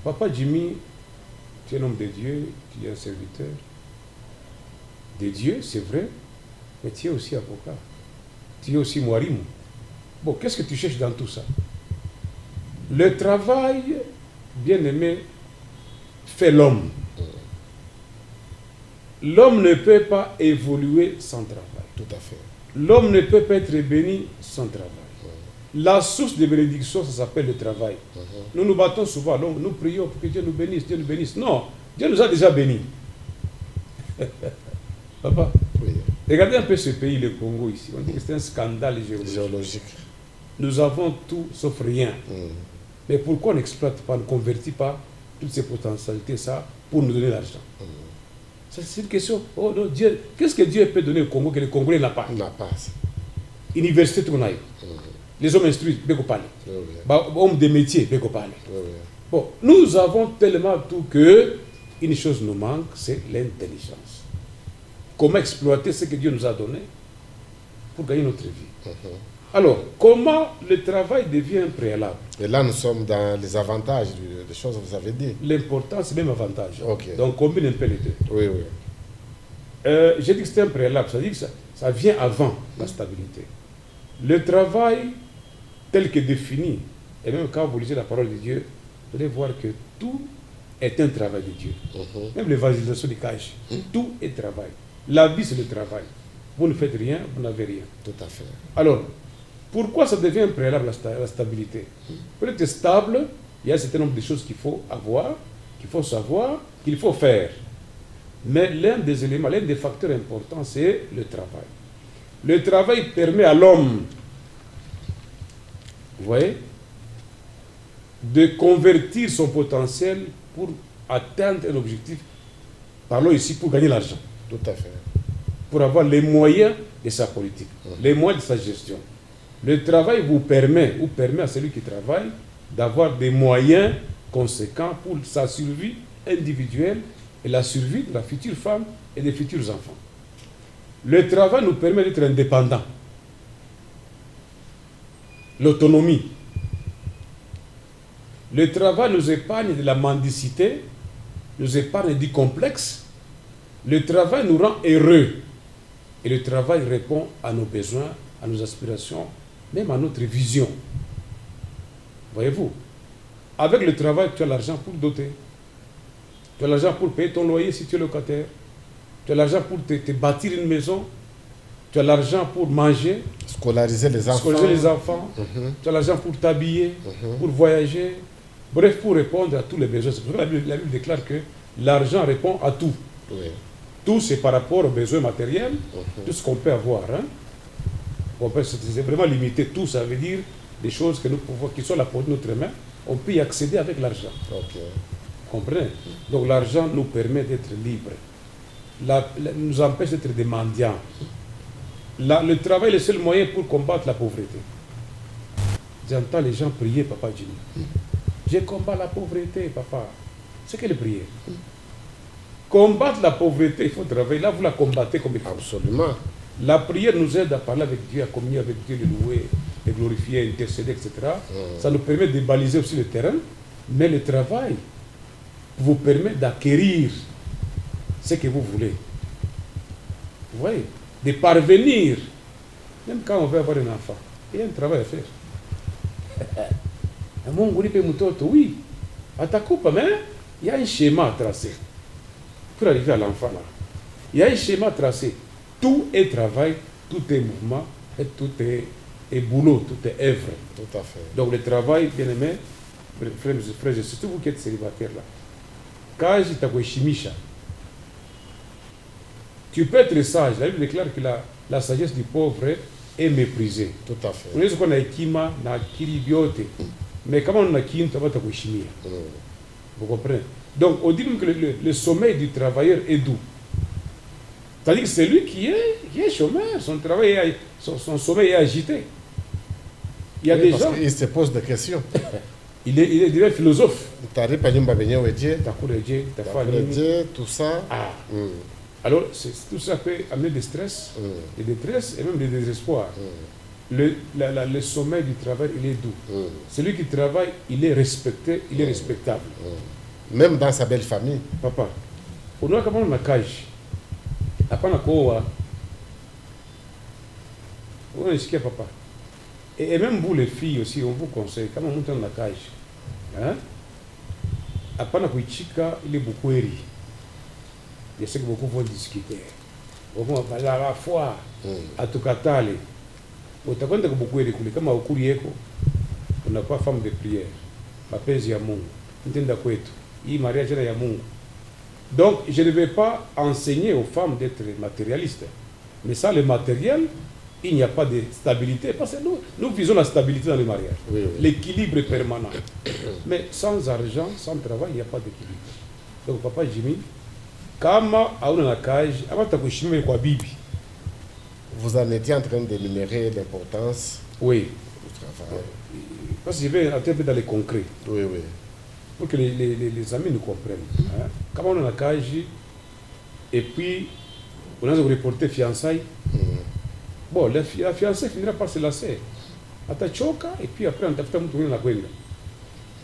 Papa Jimmy, tu es un homme de Dieu, tu es un serviteur de Dieu, c'est vrai, mais tu es aussi avocat. Tu es aussi Mouarim. Bon, qu'est-ce que tu cherches dans tout ça? Le travail, bien aimé, fait l'homme. L'homme ne peut pas évoluer sans travail. Tout à fait. L'homme ne peut pas être béni sans travail. La source de bénédiction, ça s'appelle le travail. Nous nous battons souvent, nous prions pour que Dieu nous bénisse, Dieu nous bénisse. Non, Dieu nous a déjà bénis. Papa, Oui. regardez un peu ce pays, le Congo ici. On dit que c'est un scandale géologique. Nous avons tout sauf rien. Mais pourquoi on n'exploite pas, on ne convertit pas toutes ces potentialités, ça, pour nous donner l'argent? C'est une question. Oh non, Dieu, qu'est-ce que Dieu peut donner au Congo que le Congolais n'a pas? On n'a pas. Université, tout le monde. Les hommes instruits, Beko parle. Hommes de métier, Beko parle. Bon, nous avons tellement tout que une chose nous manque, c'est l'intelligence. Comment exploiter ce que Dieu nous a donné pour gagner notre vie? Alors, comment le travail devient un préalable? Et là, nous sommes dans les avantages des choses que vous avez dit. L'important, c'est même avantage. Ok. Donc, combine un peu les deux. Oui, oui. J'ai dit que c'était un préalable, ça veut dire que ça vient avant la stabilité. Le travail tel que défini, et même quand vous lisez la parole de Dieu, vous allez voir que tout est un travail de Dieu. Même l'évangélisation du cache, tout est travail. La vie, c'est le travail. Vous ne faites rien, vous n'avez rien. Tout à fait. Alors, pourquoi ça devient un préalable à la stabilité? Pour être stable, il y a un certain nombre de choses qu'il faut avoir, qu'il faut savoir, qu'il faut faire. Mais l'un des éléments, l'un des facteurs importants, c'est le travail. Le travail permet à l'homme, vous voyez, de convertir son potentiel pour atteindre un objectif. Parlons ici pour gagner l'argent. Tout à fait. Pour avoir les moyens de sa politique, les moyens de sa gestion. Le travail vous permet à celui qui travaille d'avoir des moyens conséquents pour sa survie individuelle et la survie de la future femme et des futurs enfants. Le travail nous permet d'être indépendants. L'autonomie. Le travail nous épargne de la mendicité, nous épargne du complexe. Le travail nous rend heureux. Et le travail répond à nos besoins, à nos aspirations, même à notre vision. Voyez-vous, avec le travail, tu as l'argent pour doter. Tu as l'argent pour payer ton loyer si tu es locataire. Tu as l'argent pour te bâtir une maison. Tu as l'argent pour manger. Scolariser les enfants. Tu as l'argent pour t'habiller, pour voyager. Bref, pour répondre à tous les besoins. C'est pour ça que la Bible déclare que l'argent répond à tout. Oui. Tout, c'est par rapport aux besoins matériels, tout ce qu'on peut avoir. C'est vraiment limité. Tout, ça veut dire des choses que nous pouvons, qui sont à la portée de notre main. On peut y accéder avec l'argent. Ok. Comprenez? Donc l'argent nous permet d'être libres. Nous empêche d'être des mendiants. Le travail est le seul moyen pour combattre la pauvreté. J'entends les gens prier, Papa Jimmy. Je combats la pauvreté, papa. C'est quelle prière? Combattre la pauvreté, il faut travailler. Là, vous la combattez comme il faut. Absolument. La prière nous aide à parler avec Dieu, à communier avec Dieu, le louer, le glorifier, intercéder, etc. Ça nous permet de baliser aussi le terrain. Mais le travail vous permet d'acquérir ce que vous voulez. Vous voyez? De parvenir, même quand on veut avoir un enfant. Il y a un travail à faire. Mon groupe Moutoto, oui. À ta coupe, mais il y a un schéma à tracer pour arriver à l'enfant là. Il y a un schéma à tracer. Tout est travail, tout est mouvement, et tout est boulot, tout est œuvre. Tout à fait. Donc le travail, bien aimé, frères, surtout vous qui êtes célibataires là, quand je t'ai tu peux être sage. La Bible déclare que la sagesse du pauvre est méprisée. Tout à fait. On est ce qu'on a kima, na kiribiote. Mais comment on a kim, tu vas t'accoucher. Vous comprenez? Donc on dit même que le sommeil du travailleur est doux. C'est-à-dire que c'est lui qui est chômeur, son sommeil est agité. Il y a des gens. Il se pose des questions. Il devient philosophe. Tu arrives à Dieu, T'as couru Dieu, t'as Dieu, tout ça. Ah. Alors, tout ça peut amener des stress, des détresses et même des désespoirs. Le sommeil du travail, il est doux. Celui qui travaille, il est respecté, il est respectable. Même dans sa belle famille. Papa, on a comment on a cage. Apana koa. On est papa. Et même vous les filles aussi, on vous conseille, quand on monte dans la cage, hein? Apana kuichika, il est beaucoup eri. Je sais que beaucoup vont discuter. Beaucoup vont parler à la fois, à tout catale. Utakwenda beaucoup eri kule kama ukuri yeko. On n'a pas femme de prière. Mapenzi ya Mungu. Ntenda kwetu. Hii mariage ya Mungu. Donc, je ne vais pas enseigner aux femmes d'être matérialistes. Mais sans le matériel, il n'y a pas de stabilité. Parce que nous visons la stabilité dans le mariage. Oui, oui. L'équilibre est permanent. Mais sans argent, sans travail, il n'y a pas d'équilibre. Donc, papa Jimmy, kama auna na kaji, amata kushime kwa bibi. Vous en étiez en train d'énumérer l'importance Oui. du travail. Parce que je vais entrer dans les concrets. Oui, oui. Pour que les amis nous comprennent. Hein? Comment on a cage et puis on a reporté fiançailles. Bon, la fiancée finira par se lasser. Atachoka et puis après on tafuta mtu mwingine anakwenda.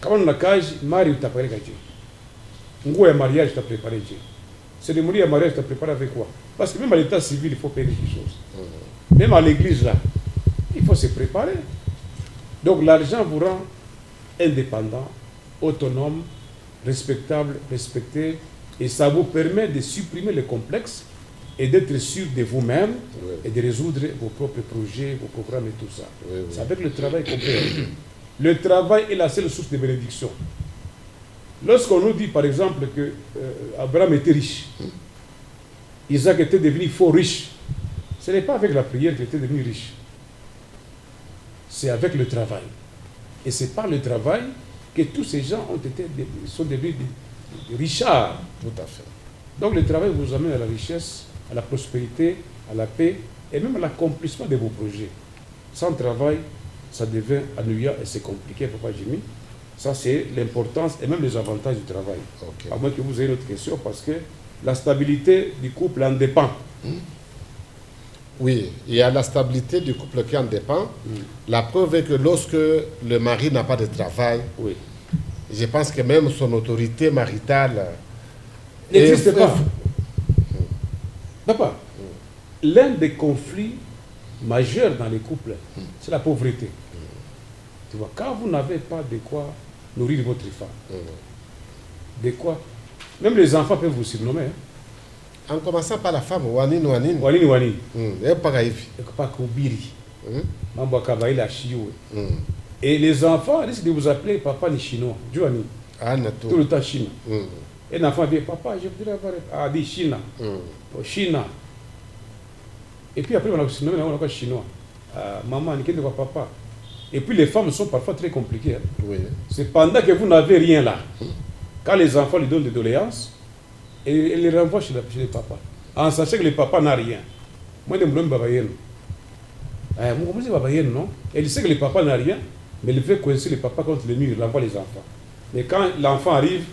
Kama on a cage, mari utapeleka je. Nguo ya mariage utapréparer je. Cérémonie ya mariage utapréparer avec quoi? Parce que même à l'état civil, il faut payer des choses. Même à l'église là, il faut se préparer. Donc l'argent vous rend indépendant, autonome, respectable, respecté, et ça vous permet de supprimer les complexes et d'être sûr de vous-même et de résoudre vos propres projets, vos programmes et tout ça. C'est avec le travail qu'on peut. Le travail est la seule source de bénédiction. Lorsqu'on nous dit par exemple que Abraham était riche, Isaac était devenu fort riche, ce n'est pas avec la prière qu'il était devenu riche. C'est avec le travail. Et c'est par le travail que tous ces gens sont devenus des richards. Tout à fait. Donc le travail vous amène à la richesse, à la prospérité, à la paix et même à l'accomplissement de vos projets. Sans travail, ça devient ennuyant et c'est compliqué, Papa Jimmy. Ça, c'est l'importance et même les avantages du travail. Okay. À moins que vous ayez une autre question, parce que la stabilité du couple en dépend. Oui, il y a la stabilité du couple qui en dépend. La preuve est que lorsque le mari n'a pas de travail, oui, je pense que même son autorité maritale n'existe pas. Papa, l'un des conflits majeurs dans les couples, c'est la pauvreté. Tu vois, quand vous n'avez pas de quoi nourrir votre femme, de quoi, même les enfants peuvent vous surnommer. Hein? En commençant par la femme, Wanin Wanin. Wanin Wanin. Et pas Hivi. Pas Koubiri. Mambo Kabaïla Chiyo. Et les enfants risquent de vous appeler papa ni chinois. Joani. Tout le temps Chine. Et l'enfant dit papa, je voudrais avoir. Ah, dit Chine. Chine. Et puis après, on a surnommé on a chinois. Maman, ni quoi papa. Et puis les femmes sont parfois très compliquées. Hein. Oui. C'est pendant que vous n'avez rien là. Quand les enfants lui donnent des doléances, et les renvoient chez les papas. En sachant que le papa n'a rien. Moi, je me dis babayen. Moi, je dis babayen, non? Et il sait que le papa n'a rien, mais il veut coincer le papa contre le mur, il envoie les enfants. Mais quand l'enfant arrive,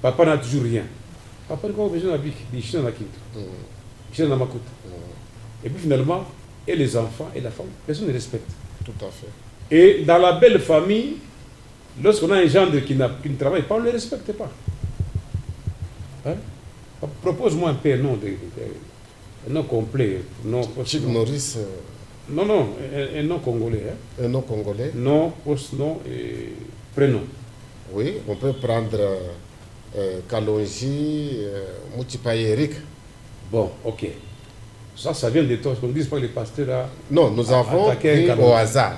papa n'a toujours rien. Papa n'a pas besoin d'habiter, il chine dans la quinte. Il chine dans ma coute. Et puis finalement, et les enfants et la femme, personne ne respecte. Tout à fait. Et dans la belle famille, lorsqu'on a un gendre qui ne travaille pas, on ne le respecte pas. Hein? Propose-moi un peu un nom complet. Chick Norris. Non, non, un nom congolais. Hein. Un nom congolais? Nom, post-nom et prénom. Oui, on peut prendre Kalonji, Moutipaye Eric. Bon, ok. Ça vient de toi. On ne dit pas que les pasteurs là. Non, nous avons pris au hasard.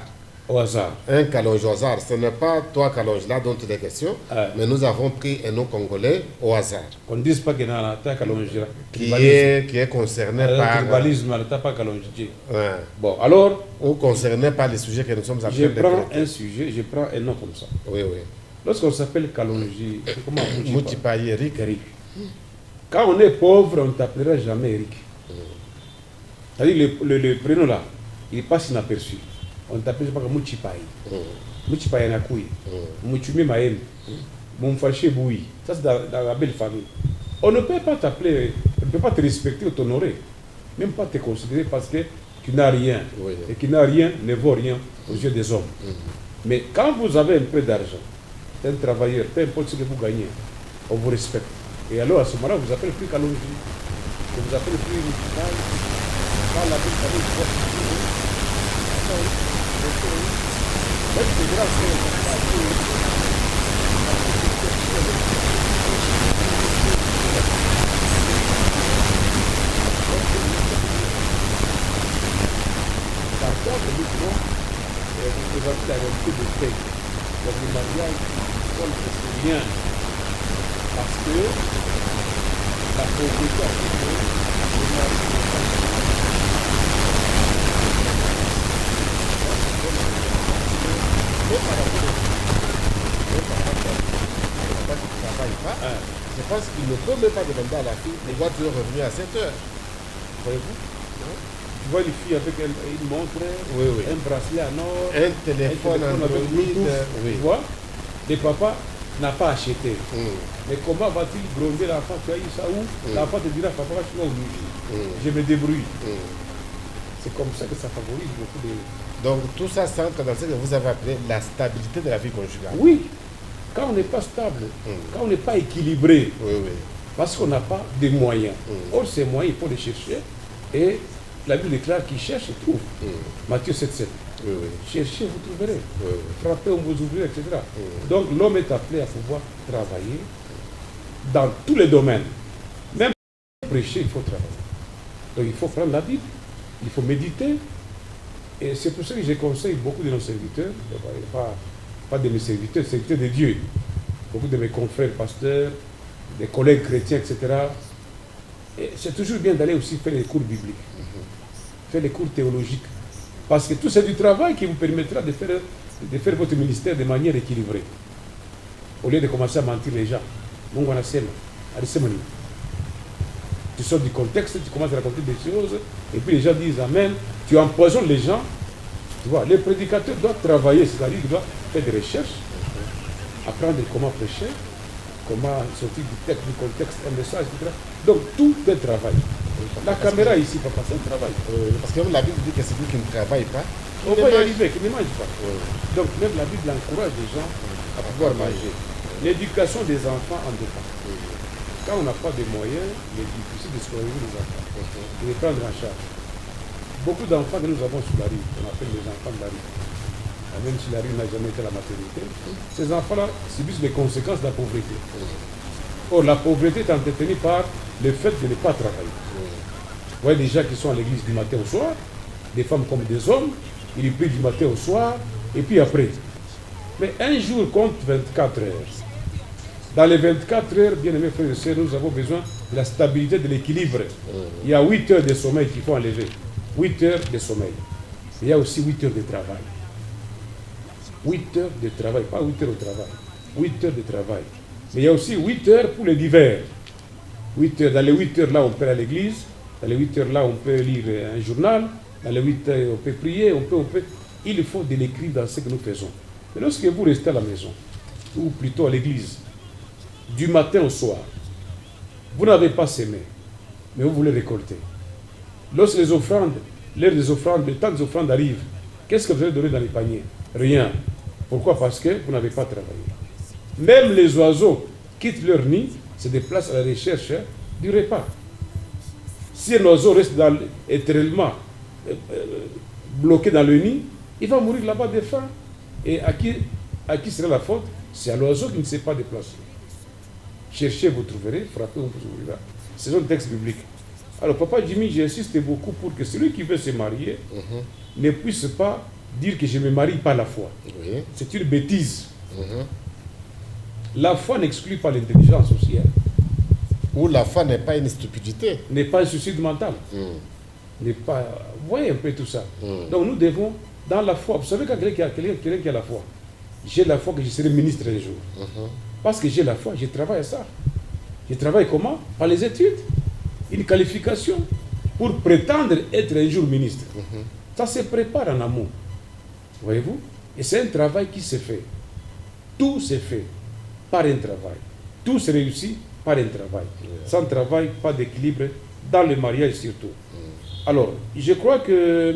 Au hasard. Un Kalonji au hasard. Ce n'est pas toi, Kalonji, là dont il est question, mais nous avons pris un nom congolais au hasard. On ne dit pas qu'il y a un attaque Kalonji là. Qui est concerné par. Le tribalisme, le pas Kalonji. Ouais. Bon, alors. Ou concerné par les sujets que nous sommes en train de traiter. Je prends un sujet, je prends un nom comme ça. Oui, oui. Lorsqu'on s'appelle Kalonji, comment Moutipaye Eric. Quand on est pauvre, on ne t'appellera jamais Eric. C'est-à-dire le prénom là, il passe inaperçu. On ne t'appelle pas comme Moutipaye. Moutipaye Nakouy. Moutumi Maem. Moumfaché Boui. Ça, c'est dans la belle famille. On ne peut pas t'appeler, on ne peut pas te respecter ou t'honorer. Même pas te considérer parce que tu n'as rien. Oui. Et qui n'a rien ne vaut rien aux yeux des hommes. Mais quand vous avez un peu d'argent, un travailleur, peu importe ce que vous gagnez, on vous respecte. Et alors à ce moment-là, on vous appelle plus Kalonji, on vous appelle plus Moutipaye. Quand la belle famille vous présentez la réalité de paix. Donc le mariage, c'est rien. Parce que la pauvreté a fait le mariage. Je pense qu'il ne peut même pas demander à la fille pourquoi tu es revenu à 7 heures. Voyez-vous? Tu vois une fille avec une montre, oui, oui. Un bracelet en or, un téléphone avec Bluetooth. Oui. Tu vois? Le papa n'a pas acheté. Mais comment va-t-il gronder l'enfant? Tu as eu ça où? L'enfant te dira, papa, je suis obligé. Je me débrouille. C'est comme ça que ça favorise beaucoup de... Donc tout ça s'entre dans ce que vous avez appelé la stabilité de la vie conjugale. Oui. Quand on n'est pas stable, quand on n'est pas équilibré, parce qu'on n'a pas de moyens. Or, ces moyens, il faut les chercher. Et la Bible déclare qu'il cherche et trouve. Matthieu 7,7. Cherchez, vous trouverez. Frappez, on vous ouvrira, etc. Donc, l'homme est appelé à pouvoir travailler dans tous les domaines. Même pour prêcher, il faut travailler. Donc, il faut prendre la Bible, il faut méditer. Et c'est pour ça que je conseille beaucoup de nos serviteurs, pas de mes serviteurs, serviteurs de Dieu, beaucoup de mes confrères pasteurs, des collègues chrétiens, etc. Et c'est toujours bien d'aller aussi faire les cours bibliques, faire les cours théologiques, parce que tout c'est du travail qui vous permettra de faire votre ministère de manière équilibrée, au lieu de commencer à mentir les gens. Donc on a tu sors du contexte, tu commences à raconter des choses, et puis les gens disent Amen, tu empoisonnes les gens. Tu vois, les prédicateurs doivent travailler, c'est-à-dire qu'ils doivent faire des recherches, apprendre comment prêcher, comment sortir du contexte, un message, etc. Donc tout est travail. La caméra ici, papa, c'est un travail. Parce que même la Bible dit que c'est lui qui ne travaille pas. On va y arriver, qui ne mange pas. Donc même la Bible encourage les gens à pouvoir manger. L'éducation des enfants en dépend. Quand on n'a pas de moyens, il est difficile de scolariser les enfants, de les prendre en charge. Beaucoup d'enfants que nous avons sur la rue, on appelle les enfants de la rue, même si la rue n'a jamais été la maternité, ces enfants-là subissent les conséquences de la pauvreté. Or, la pauvreté est entretenue par le fait de ne pas travailler. Vous voyez des gens qui sont à l'église du matin au soir, des femmes comme des hommes, ils prient du matin au soir, et puis après. Mais un jour compte 24 heures. Dans les 24 heures, bien aimés frères et sœurs, nous avons besoin de la stabilité, de l'équilibre. Il y a 8 heures de sommeil qu'il faut enlever. 8 heures de sommeil. Il y a aussi 8 heures de travail. 8 heures de travail, pas 8 heures au travail. 8 heures de travail. Mais il y a aussi 8 heures pour les divers. 8 heures, dans les 8 heures là, on peut aller à l'église. Dans les 8 heures là, on peut lire un journal. Dans les 8 heures, on peut prier. Il faut de l'équilibre dans ce que nous faisons. Mais lorsque vous restez à la maison, ou plutôt à l'église, du matin au soir, vous n'avez pas semé, mais vous voulez récolter. Lorsque les offrandes, l'heure des offrandes, le temps des offrandes arrive, qu'est-ce que vous allez donner dans les paniers? Rien. Pourquoi? Parce que vous n'avez pas travaillé. Même les oiseaux quittent leur nid, se déplacent à la recherche du repas. Si un oiseau reste éternellement bloqué dans le nid, il va mourir là-bas de faim. Et à qui sera la faute? C'est à l'oiseau qui ne s'est pas déplacé. Cherchez, vous trouverez, frappez, on vous ouvrira. C'est un texte biblique. Alors, Papa Jimmy, j'insiste beaucoup pour que celui qui veut se marier ne puisse pas dire que je me marie par la foi. Oui. C'est une bêtise. La foi n'exclut pas l'intelligence aussi. Ou la foi n'est pas une stupidité. N'est pas un suicide mental. N'est pas... Vous voyez un peu tout ça. Donc nous devons, dans la foi, vous savez quand quelqu'un qui a la foi, j'ai la foi que je serai ministre un jour. Parce que j'ai la foi, je travaille à ça. Je travaille comment? Par les études. Une qualification pour prétendre être un jour ministre. Ça se prépare en amont. Voyez-vous? Et c'est un travail qui se fait. Tout se fait par un travail. Tout se réussit par un travail. Sans travail, pas d'équilibre dans le mariage surtout. Alors, je crois que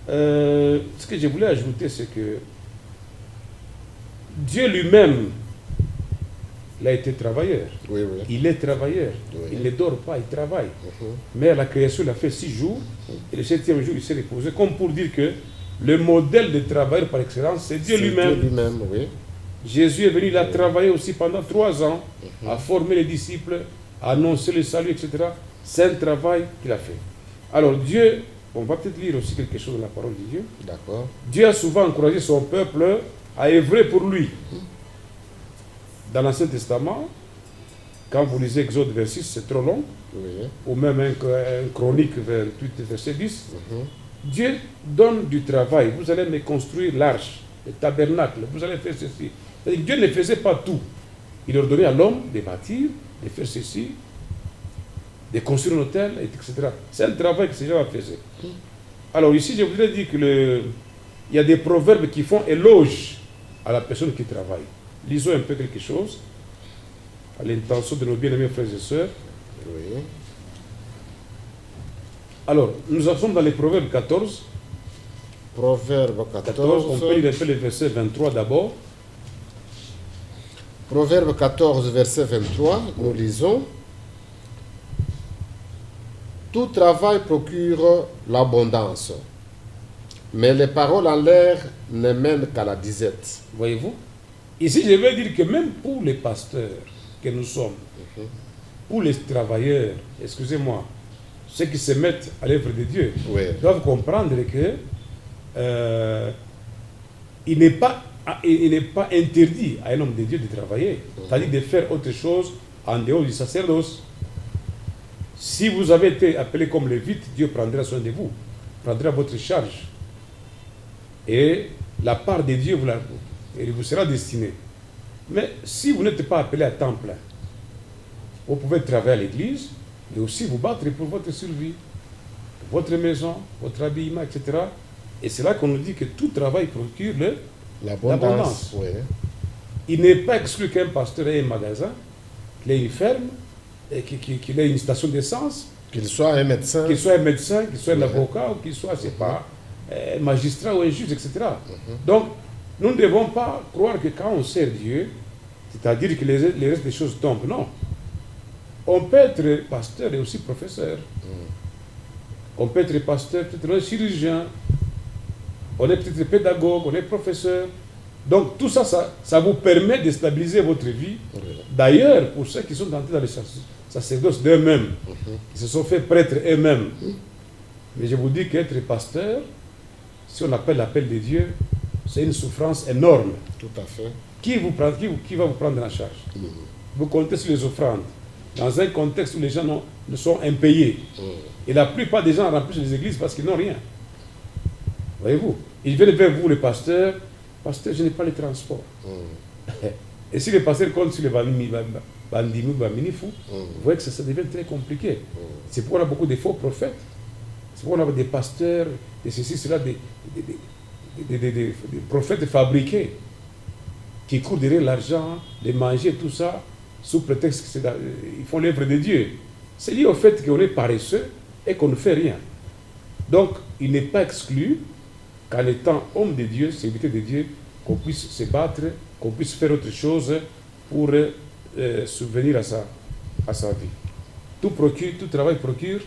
ce que je voulais ajouter, c'est que Dieu lui-même, il a été travailleur. Oui, oui. Il est travailleur. Oui. Il ne dort pas, il travaille. Mais à la création, il a fait 6 jours. Et le 7e jour, il s'est reposé. Comme pour dire que le modèle de travailleur par excellence, c'est Dieu lui-même. Dieu lui-même, oui. Jésus est venu, il a travaillé aussi pendant 3 ans, à former les disciples, à annoncer le salut, etc. C'est un travail qu'il a fait. Alors Dieu, on va peut-être lire aussi quelque chose de la parole de Dieu. D'accord. Dieu a souvent encouragé son peuple à œuvrer pour lui. Dans l'Ancien Testament, quand vous lisez Exode 26, c'est trop long, Oui. ou même un Chronique 28, verset 10, Dieu donne du travail. Vous allez me construire l'arche, le tabernacle, vous allez faire ceci. C'est-à-dire que Dieu ne faisait pas tout. Il ordonnait à l'homme de bâtir, de faire ceci, de construire un hôtel, etc. C'est un travail que ces gens faisaient. Alors ici, je voudrais dire qu'il y a des proverbes qui font éloge à la personne qui travaille. Lisons un peu quelque chose, à l'intention de nos bien-aimés frères et sœurs. Oui. Alors, nous en sommes dans les Proverbes 14. Proverbe 14, 14. on peut lire un peu le verset 23 d'abord. Proverbe 14, verset 23, nous lisons. Tout travail procure l'abondance, mais les paroles en l'air ne mènent qu'à la disette. Voyez-vous? Ici, je veux dire que même pour les pasteurs que nous sommes, pour les travailleurs, excusez-moi, ceux qui se mettent à l'œuvre de Dieu, Oui. doivent comprendre que il n'est pas interdit à un homme de Dieu de travailler, c'est-à-dire de faire autre chose en dehors du sacerdoce. Si vous avez été appelé comme lévite, Dieu prendra soin de vous, prendra votre charge. Et la part de Dieu vous sera destinée. Mais si vous n'êtes pas appelé à temps plein, vous pouvez travailler à l'église, mais aussi vous battre pour votre survie, pour votre maison, votre habillement, etc. Et c'est là qu'on nous dit que tout travail procure l'abondance. Oui. Il n'est pas exclu qu'un pasteur ait un magasin, qu'il ait une ferme, et qu'il ait une station d'essence, Qu'il soit un médecin. qu'il soit un médecin, qu'il soit un avocat, ou qu'il soit, je sais pas, un magistrat ou un juge, etc. Donc, nous ne devons pas croire que quand on sert Dieu, c'est-à-dire que les restes des choses tombent. Non. On peut être pasteur et aussi professeur. On peut être pasteur, peut-être chirurgien. On est peut-être pédagogue, on est professeur. Donc tout ça, ça vous permet de stabiliser votre vie. D'ailleurs, pour ceux qui sont entrés dans le sacerdoce d'eux-mêmes, qui se sont fait prêtres eux-mêmes, mais je vous dis qu'être pasteur, si on appelle l'appel de Dieu, c'est une souffrance énorme. Tout à fait. Qui va vous prendre en charge? Vous comptez sur les offrandes, dans un contexte où les gens ne sont impayés. Et la plupart des gens remplissent les églises parce qu'ils n'ont rien. Voyez-vous? Ils viennent vers vous, les pasteurs. Pasteur, je n'ai pas le transport. Et si les pasteurs comptent sur les bandimou, fou, vous voyez que ça devient très compliqué. C'est pourquoi on a beaucoup de faux prophètes. C'est pourquoi on a des pasteurs, de ceci, cela, des prophètes fabriqués qui courent derrière l'argent, de manger, tout ça, sous prétexte qu'ils font l'œuvre de Dieu. C'est lié au fait qu'on est paresseux et qu'on ne fait rien. Donc, il n'est pas exclu qu'en étant homme de Dieu, serviteur de Dieu, qu'on puisse se battre, qu'on puisse faire autre chose pour subvenir à sa vie. Tout travail procure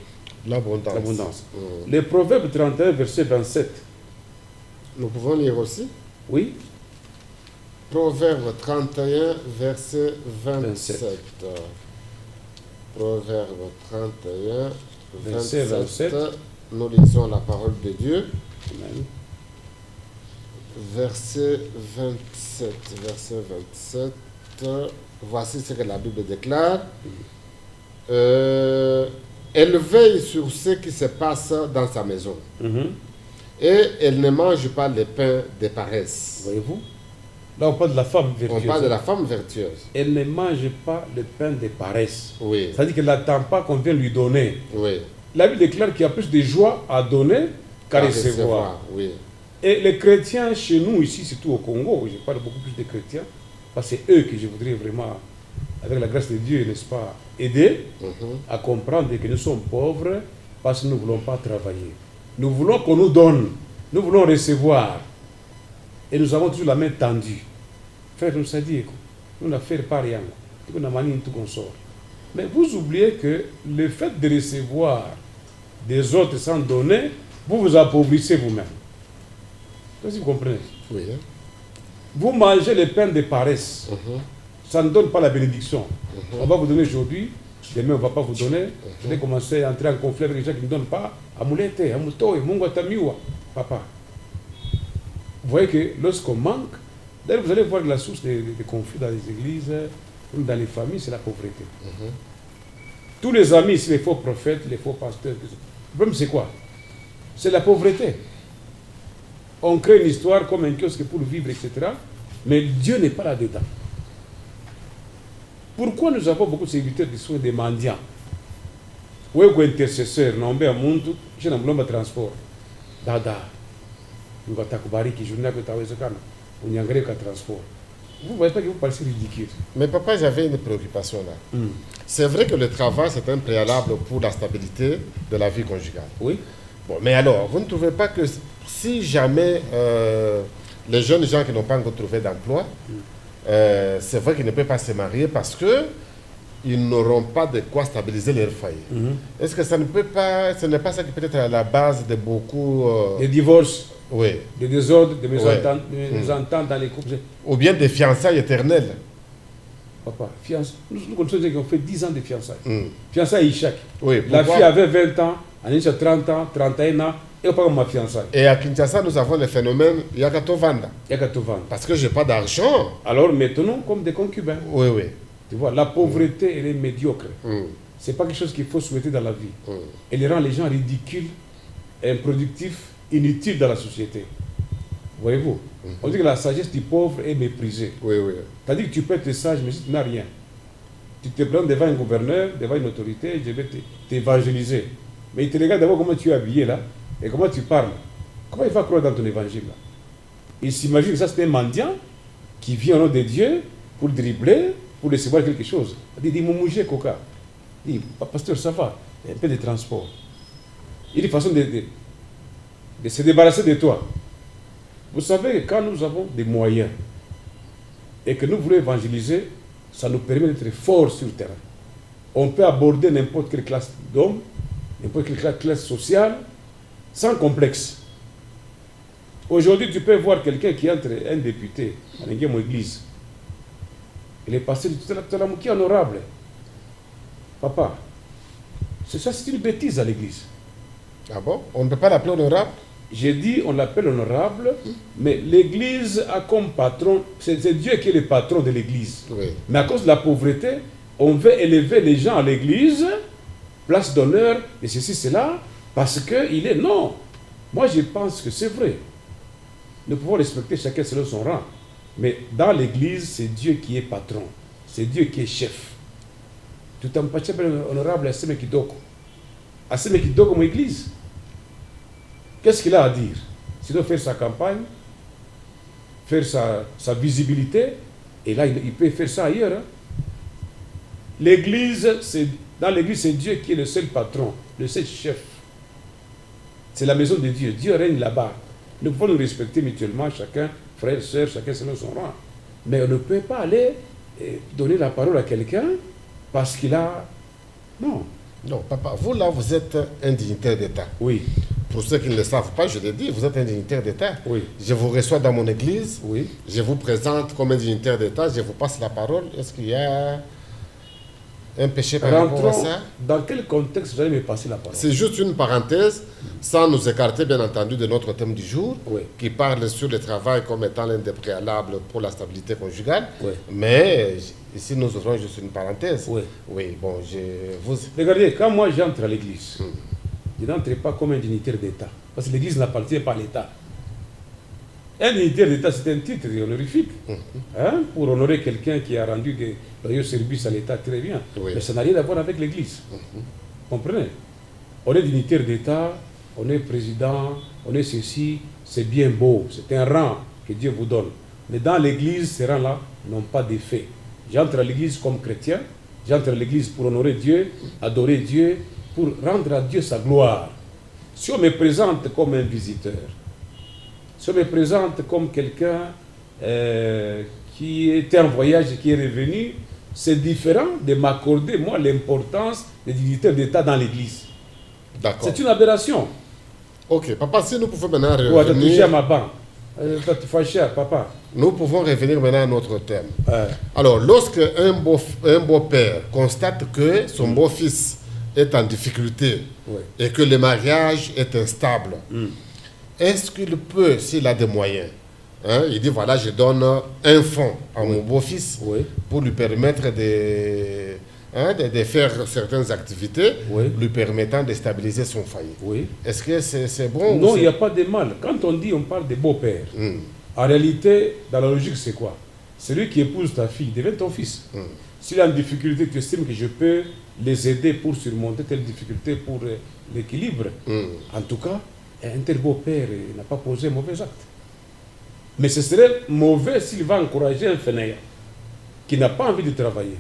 L'abondance. L'abondance. Les Proverbes 31, verset 27. Nous pouvons lire aussi. Oui. Proverbe 31, verset 27. Proverbe 31, Verset 27. Nous lisons la parole de Dieu. Amen. Verset 27. Verset 27. Voici ce que la Bible déclare. Elle veille sur ce qui se passe dans sa maison. Et elle ne mange pas le pain de paresse. Voyez-vous? Là, on parle de la femme vertueuse. On parle de la femme vertueuse. Elle ne mange pas le pain de paresse. Oui. C'est-à-dire qu'elle n'attend pas qu'on vienne lui donner. Oui. La Bible déclare qu'il y a plus de joie à donner qu'à recevoir. Oui. Et les chrétiens chez nous, ici, surtout au Congo, je parle beaucoup plus de chrétiens, parce que c'est eux que je voudrais vraiment, avec la grâce de Dieu, n'est-ce pas, aider à comprendre que nous sommes pauvres parce que nous ne voulons pas travailler. Nous voulons qu'on nous donne, nous voulons recevoir. Et nous avons toujours la main tendue. Frère, nous savons dire, nous n'affaires pas rien. Nous avons tout qu'on sort. Mais vous oubliez que le fait de recevoir des autres sans donner, vous vous appauvrissez vous-même. Est-ce que vous comprenez? Oui. Vous mangez le pain de paresse. Ça ne donne pas la bénédiction. On va vous donner aujourd'hui, demain on ne va pas vous donner. Vous allez commencer à entrer en conflit avec les gens qui ne donnent pas. Amulete, amuto, mungo tamiwa, papa. Vous voyez que lorsqu'on manque, d'ailleurs vous allez voir la source des conflits dans les églises, dans les familles, c'est la pauvreté. Tous les amis, c'est les faux prophètes, les faux pasteurs. Le problème c'est quoi? C'est la pauvreté. On crée une histoire comme un kiosque pour vivre, etc. Mais Dieu n'est pas là-dedans. Pourquoi nous avons beaucoup de serviteurs qui sont des mendiants? Ou des intercesseurs, nous avons un monde, je n'ai pas de transport. Dada, nous avons un journée que nous avons un transport. Vous ne voyez pas que vous paraissez ridicule. Mais papa, j'avais une préoccupation là. C'est vrai que le travail, c'est un préalable pour la stabilité de la vie conjugale. Oui. Bon, mais alors, vous ne trouvez pas que si jamais les jeunes gens qui n'ont pas encore trouvé d'emploi, c'est vrai qu'ils ne peuvent pas se marier parce que ils n'auront pas de quoi stabiliser leur foyer. Est-ce que ça ne peut pas, ce n'est pas ça qui peut être à la base de beaucoup... Des divorces, oui. des désordres, des mésententes dans les couples. Ou bien des fiançailles éternelles. Papa, nous connaissons des gens qui ont fait 10 ans de fiançailles. Fiançailles Ishak. Oui, La fille avait 20 ans, Anisha 30 ans, 31 ans, et on parle de ma fiançaille. Et à Kinshasa, nous avons le phénomène Yakatovanda. Yakatovanda. Parce que je n'ai pas d'argent. Alors maintenant, comme des concubins. Oui, oui. Tu vois, la pauvreté, elle est médiocre. Ce n'est pas quelque chose qu'il faut souhaiter dans la vie. Elle rend les gens ridicules, improductifs, inutiles dans la société. Voyez-vous? On dit que la sagesse du pauvre est méprisée. Oui, oui. C'est-à-dire que tu peux être sage, mais si tu n'as rien, tu te prends devant un gouverneur, devant une autorité, je vais t'évangéliser. Mais il te regarde d'abord comment tu es habillé là, et comment tu parles. Comment il va croire dans ton évangile là? Il s'imagine que ça c'est un mendiant qui vient au nom de Dieu pour dribbler, pour recevoir quelque chose. Il dit, mon mouché, coca. Il dit, pasteur, ça va, il y a un peu de transport. Il y a une façon de se débarrasser de toi. Vous savez que quand nous avons des moyens et que nous voulons évangéliser, ça nous permet d'être forts sur le terrain. On peut aborder n'importe quelle classe d'hommes, n'importe quelle classe sociale, sans complexe. Aujourd'hui, tu peux voir quelqu'un qui entre, un député, dans une église. Il est passé du tout qui est honorable. Papa, c'est une bêtise à l'église. Ah bon? On ne peut pas l'appeler honorable? J'ai dit, on l'appelle honorable, mais l'église a comme patron, c'est Dieu qui est le patron de l'église. Oui. Mais à cause de la pauvreté, on veut élever les gens à l'église, place d'honneur, et ceci, cela, parce qu'il est... Non, moi je pense que c'est vrai. Nous pouvons respecter chacun selon son rang. Mais dans l'église, c'est Dieu qui est patron. C'est Dieu qui est chef. Tout en passant honorable à Seme Kidoko. À Seme Kidoko, mon église. Qu'est-ce qu'il a à dire? Sinon faire sa campagne, faire sa visibilité, et là il peut faire ça ailleurs. Hein. L'église, dans l'église, c'est Dieu qui est le seul patron, le seul chef. C'est la maison de Dieu. Dieu règne là-bas. Nous pouvons nous respecter mutuellement, chacun, frère, sœur, chacun selon son rang. Mais on ne peut pas aller donner la parole à quelqu'un parce qu'il a... Non. Non, papa, vous là, vous êtes un dignitaire d'État. Oui, Pour ceux qui ne le savent pas, je l'ai dit, vous êtes un dignitaire d'État. oui, Je vous reçois dans mon église, oui. je vous présente comme un dignitaire d'État, je vous passe la parole. Est-ce qu'il y a un péché par rapport à Rentrons, ça? dans quel contexte vous allez me passer la parole? C'est juste une parenthèse, sans nous écarter bien entendu de notre thème du jour, Oui. qui parle sur le travail comme étant l'un des préalables pour la stabilité conjugale. Oui. Mais ici, nous ouvrons juste une parenthèse. Oui. Oui, bon, vous... Regardez, quand moi j'entre à l'église, je n'entre pas comme un dignitaire d'État. Parce que l'église n'appartient pas à l'État. Un dignitaire d'État, c'est un titre honorifique. Hein, pour honorer quelqu'un qui a rendu des loyaux services à l'État, très bien. Oui. Mais ça n'a rien à voir avec l'église. Comprenez? On est dignitaire d'État, on est président, on est ceci, c'est bien beau, c'est un rang que Dieu vous donne. Mais dans l'église, ces rangs-là n'ont pas d'effet. J'entre à l'église comme chrétien, j'entre à l'église pour honorer Dieu, adorer Dieu, pour rendre à Dieu sa gloire. Si on me présente comme un visiteur, si on me présente comme quelqu'un qui était en voyage et qui est revenu, c'est différent de m'accorder, moi, l'importance des dignitaires d'État dans l'église. D'accord. C'est une aberration. Ok, papa, si nous pouvons maintenant Ou à touché à revenir... ma banque. Tu fais cher, papa. Nous pouvons revenir maintenant à notre thème. Alors, lorsque un beau-père constate que son beau-fils est en difficulté Ouais. et que le mariage est instable, est-ce qu'il peut, s'il a des moyens, hein, il dit voilà, je donne un fonds à mon beau-fils Oui. pour lui permettre de faire certaines activités Oui. lui permettant de stabiliser son foyer. Oui. Est-ce que c'est bon? Non, ou il c'est- n'y a pas de mal. Quand on dit, on parle de beau-père. Hmm. En réalité, dans la logique, c'est quoi? Celui qui épouse ta fille devient ton fils. S'il a une difficulté, tu estimes que je peux les aider pour surmonter telle difficulté pour l'équilibre. En tout cas, un tel beau-père n'a pas posé un mauvais acte. Mais ce serait mauvais s'il va encourager un fainéant qui n'a pas envie de travailler.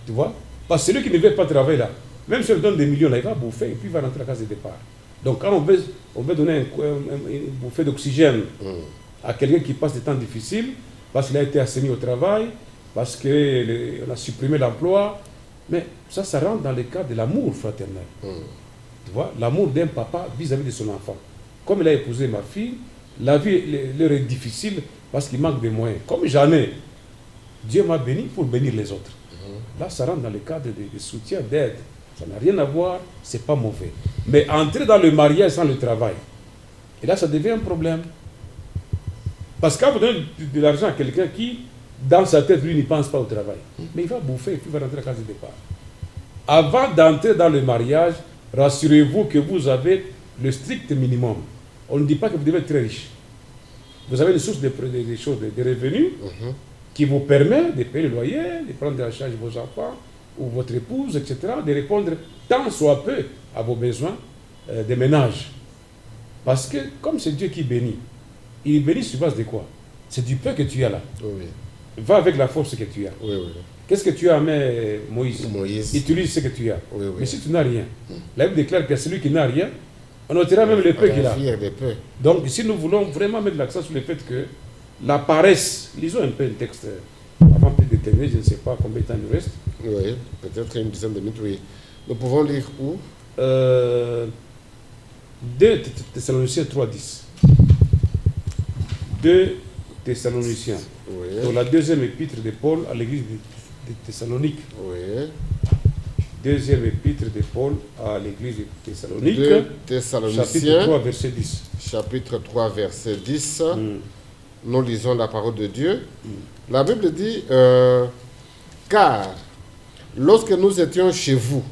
Tu vois? Parce que celui qui ne veut pas travailler là, même si on lui donne des millions là, il va bouffer et puis il va rentrer à la case de départ. Donc quand on veut donner une bouffée d'oxygène à quelqu'un qui passe des temps difficiles, parce qu'il a été assaini au travail, parce qu'on a supprimé l'emploi, mais ça rentre dans le cadre de l'amour fraternel. Tu vois, l'amour d'un papa vis-à-vis de son enfant. Comme il a épousé ma fille, la vie leur est difficile parce qu'il manque de moyens. Comme j'en ai, Dieu m'a béni pour bénir les autres. Là, ça rentre dans le cadre de soutien, d'aide. Ça n'a rien à voir, c'est pas mauvais. Mais entrer dans le mariage sans le travail, et là, ça devient un problème. Parce que quand vous donnez de l'argent à quelqu'un qui, dans sa tête, lui, n'y pense pas au travail, mais il va bouffer et puis il va rentrer à la case de départ. Avant d'entrer dans le mariage, rassurez-vous que vous avez le strict minimum. On ne dit pas que vous devez être très riche. Vous avez une source de revenus qui vous permet de payer le loyer, de prendre en charge vos enfants ou votre épouse, etc., de répondre tant soit peu à vos besoins de ménage. Parce que comme c'est Dieu qui bénit, il bénit sur base de quoi? C'est du peu que tu as là. Oui, Va avec la force que tu as. oui, oui. Qu'est-ce que tu as, mais Moïse? Moïse. Utilise ce que tu as. Oui, oui. Mais si tu n'as rien, la Bible déclare que celui qui n'a rien, on ôtera même le peu qu'il a. Fier des peu. Donc, si nous voulons vraiment mettre l'accent sur le fait que la paresse, lisons un peu le texte avant de terminer, je ne sais pas combien de temps il nous reste. Oui, peut-être une dizaine de minutes, oui. Nous pouvons lire où? 2 Thessaloniciens 3:10. 2 Thessaloniciens. Oui, Donc la deuxième épître de Paul à l'église de Thessalonique. oui. Deuxième épître de Paul à l'église de Thessalonique. 2 Chapitre Thessaloniciens, 3, verset 10. chapitre 3, verset 10. Nous lisons la parole de Dieu. La Bible dit, car lorsque nous étions chez vous,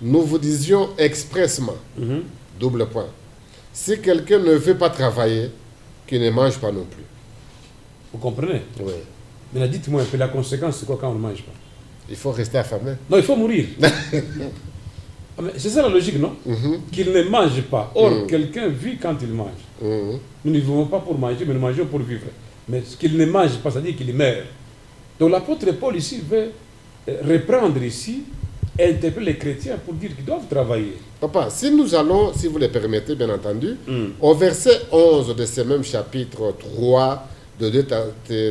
nous vous disions expressement, double point, si quelqu'un ne veut pas travailler, qu'il ne mange pas non plus. Vous comprenez? Oui. Mais dites-moi un peu, la conséquence, c'est quoi quand on ne mange pas? Il faut rester affamé. Non, il faut mourir. Ah, mais c'est ça la logique, non? Qu'il ne mange pas. Or, quelqu'un vit quand il mange. Nous ne vivons pas pour manger, mais nous mangeons pour vivre. Mais ce qu'il ne mange pas, ça veut dire qu'il meurt. Donc l'apôtre Paul ici veut reprendre ici et interpeller les chrétiens pour dire qu'ils doivent travailler. Papa, si nous allons, si vous le permettez, bien entendu, au verset 11 de ce même chapitre 3 de 2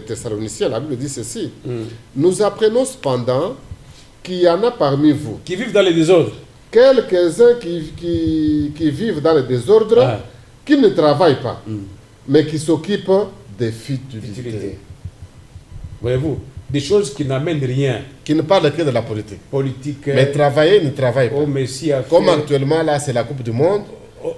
Thessaloniciens, la Bible dit ceci. Nous apprenons cependant qu'il y en a parmi vous, qui vivent dans les désordres. quelques-uns qui vivent dans le désordre, Ah. qui ne travaillent pas, mais qui s'occupent des futilités. Futilité. Voyez-vous, des choses qui n'amènent rien. Qui ne parlent que de la politique. Politique. Mais travailler, ne travaillent pas. Oh, Messie a fait. Comme actuellement, là, c'est la Coupe du Monde. Oh,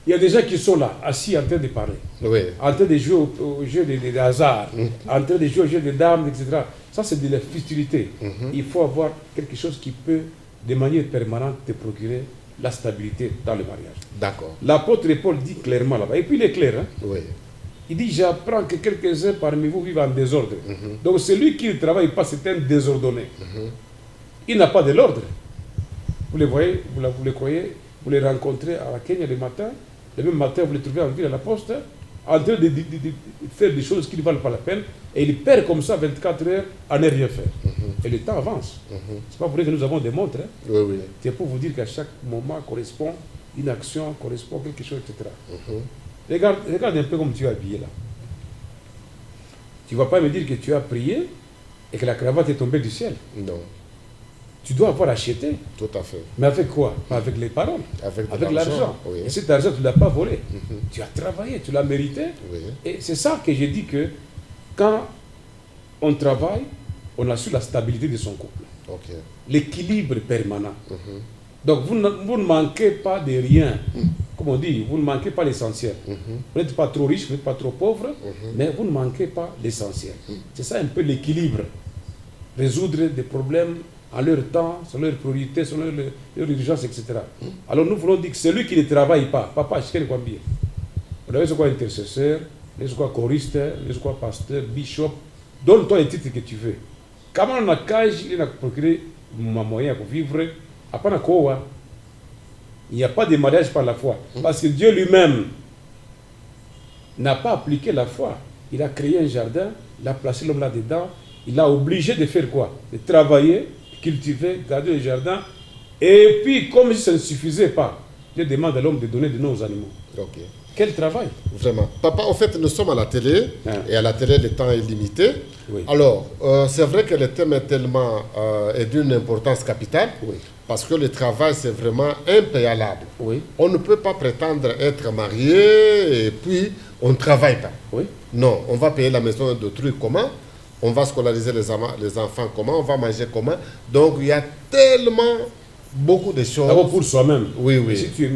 il y a des gens qui sont là, assis en train de parler, Oui. en train de jouer au jeu de hasard, en train de jouer au jeu de dames, etc. Ça, c'est de la futilité. Il faut avoir quelque chose qui peut, de manière permanente, te procurer la stabilité dans le mariage. D'accord. L'apôtre Paul dit clairement là-bas, et puis il est clair, hein? Oui. Il dit, j'apprends que quelques-uns parmi vous vivent en désordre. Donc celui qui ne travaille pas, c'est un désordonné. Il n'a pas de l'ordre. Vous les voyez, vous les croyez, vous les rencontrez à la Kenya le matin, le même matin vous les trouvez en ville à la poste, en train de faire des choses qui ne valent pas la peine, et il perd comme ça 24 heures à ne rien faire. Et le temps avance. C'est pas pour rien que nous avons des montres. Hein. Oui, oui. C'est pour vous dire qu'à chaque moment correspond une action, correspond quelque chose, etc. Regarde un peu comme tu es habillé là. Tu ne vas pas me dire que tu as prié et que la cravate est tombée du ciel. Non, Tu dois avoir acheté. tout à fait. Mais avec quoi? Pas avec les paroles. Avec de Avec l'argent. oui. Et cet argent, tu ne l'as pas volé. Tu as travaillé, tu l'as mérité. Oui. Et c'est ça que j'ai dit que quand on travaille, on assure la stabilité de son couple. Ok. L'équilibre permanent. Donc vous ne manquez pas de rien. Comme on dit, vous ne manquez pas l'essentiel. Vous n'êtes pas trop riche, vous n'êtes pas trop pauvre, mais vous ne manquez pas l'essentiel. C'est ça un peu l'équilibre. Résoudre des problèmes en leur temps, selon leurs priorités, selon leurs urgences, etc. Alors nous voulons dire que celui qui ne travaille pas, papa, je ne sais pas bien. Vous avez ce quoi intercesseur, vous avez ce quoi choriste, vous avez ce quoi pasteur, bishop, donne-toi les titres que tu veux. Comment on a cage, il a procuré un moyen pour vivre, après quoi. Il n'y a pas de mariage par la foi. Parce que Dieu lui-même n'a pas appliqué la foi. Il a créé un jardin, il a placé l'homme là-dedans, il a obligé de faire quoi? De travailler, cultiver, garder le jardin. Et puis, comme si ça ne suffisait pas, Dieu demande à l'homme de donner de nos animaux. Ok. Quel travail! Vraiment. Papa, en fait, nous sommes à la télé, et à la télé, le temps est limité. Oui. Alors, c'est vrai que le thème est tellement est d'une importance capitale, Oui. parce que le travail, c'est vraiment impayable. Oui. On ne peut pas prétendre être marié et puis on ne travaille pas. Oui. Non, on va payer la maison d'autrui comment? On va scolariser les enfants comment? On va manger comment? Donc, il y a tellement beaucoup de choses. D'abord pour soi-même. Oui, oui. Si tu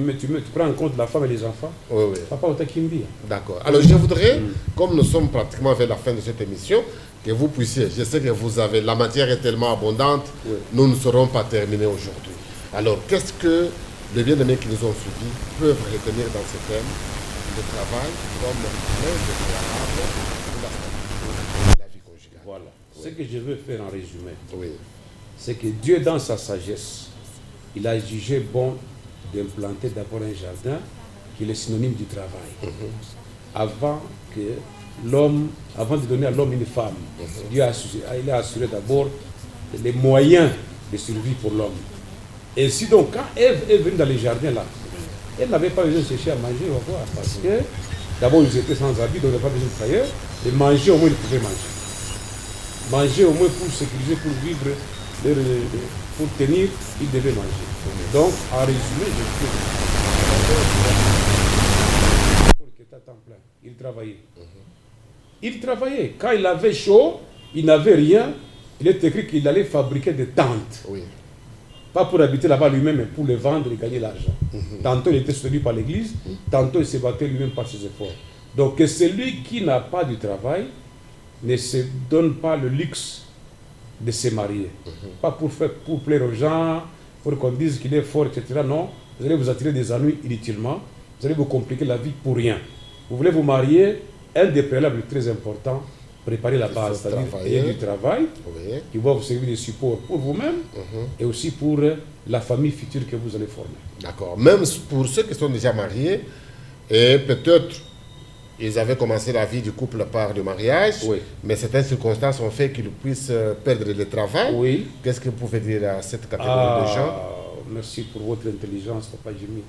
prends en compte la femme et les enfants, Oui, oui. papa, on t'a kimbi. D'accord. Alors, je voudrais, comme nous sommes pratiquement vers la fin de cette émission, que vous puissiez, je sais que vous avez, la matière est tellement abondante, Oui. nous ne serons pas terminés aujourd'hui. Alors, qu'est-ce que les bien-aimés qui nous ont suivis peuvent retenir dans ce thème? Le travail comme l'inséparable de la stabilité de la vie conjugale. Voilà. Ce que je veux faire en résumé, Oui. c'est que Dieu, dans sa sagesse, il a jugé bon d'implanter d'abord un jardin qui est le synonyme du travail. Avant que l'homme, avant de donner à l'homme une femme, Dieu il a assuré d'abord les moyens de survie pour l'homme. Et si donc, quand Ève est venue dans le jardin là, elle n'avait pas besoin de chercher à manger, on va voir, parce que d'abord ils étaient sans habit, donc ils n'avaient pas besoin de travailler, et manger au moins ils pouvaient manger. Manger au moins pour sécuriser, pour vivre, pour tenir, ils devaient manger. Donc, en résumé, je dis Paul qui était à temps plein, il travaillait. Il travaillait. Quand il avait chaud, il n'avait rien, il est écrit qu'il allait fabriquer des tentes. Oui. Pas pour habiter là-bas lui-même, mais pour les vendre et gagner l'argent. Tantôt il était soutenu par l'église, tantôt il se battait lui-même par ses efforts. Donc que celui qui n'a pas du travail ne se donne pas le luxe de se marier. Pas pour plaire aux gens, pour qu'on dise qu'il est fort, etc. Non, vous allez vous attirer des ennuis inutilement, vous allez vous compliquer la vie pour rien. Vous voulez vous marier, un des préalables très importants, préparer la base, c'est-à-dire ayez du travail, Oui. qui va vous servir de support pour vous-même et aussi pour la famille future que vous allez former. D'accord. Même pour ceux qui sont déjà mariés, et peut-être ils avaient commencé la vie du couple par le mariage, Oui. mais certaines circonstances ont fait qu'ils puissent perdre le travail. Oui. Qu'est-ce que vous pouvez dire à cette catégorie de gens? Merci pour votre intelligence, Papa Jimmy.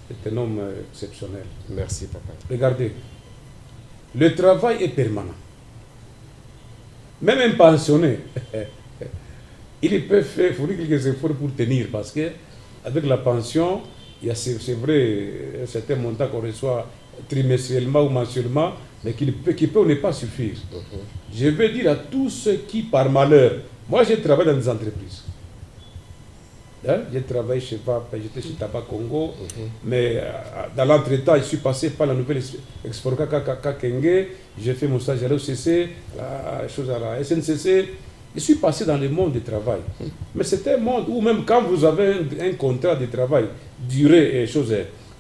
C'est un homme exceptionnel. Merci, papa. Regardez, le travail est permanent. Même un pensionné, ils peuvent faire quelques efforts pour tenir, parce que avec la pension, il y a, c'est vrai, un certain montant qu'on reçoit trimestriellement ou mensuellement, mais qui peut ne pas suffire. Je veux dire à tous ceux qui, par malheur, moi j'ai travaillé dans des entreprises. Hein? J'ai travaillé chez VAP, j'étais chez Tabac Congo, mais dans l'entretemps, je suis passé par la nouvelle Exporca Kenge, j'ai fait mon stage à l'OCC, à la SNCC. Je suis passé dans le monde du travail. Mais c'est un monde où même quand vous avez un contrat de travail, durée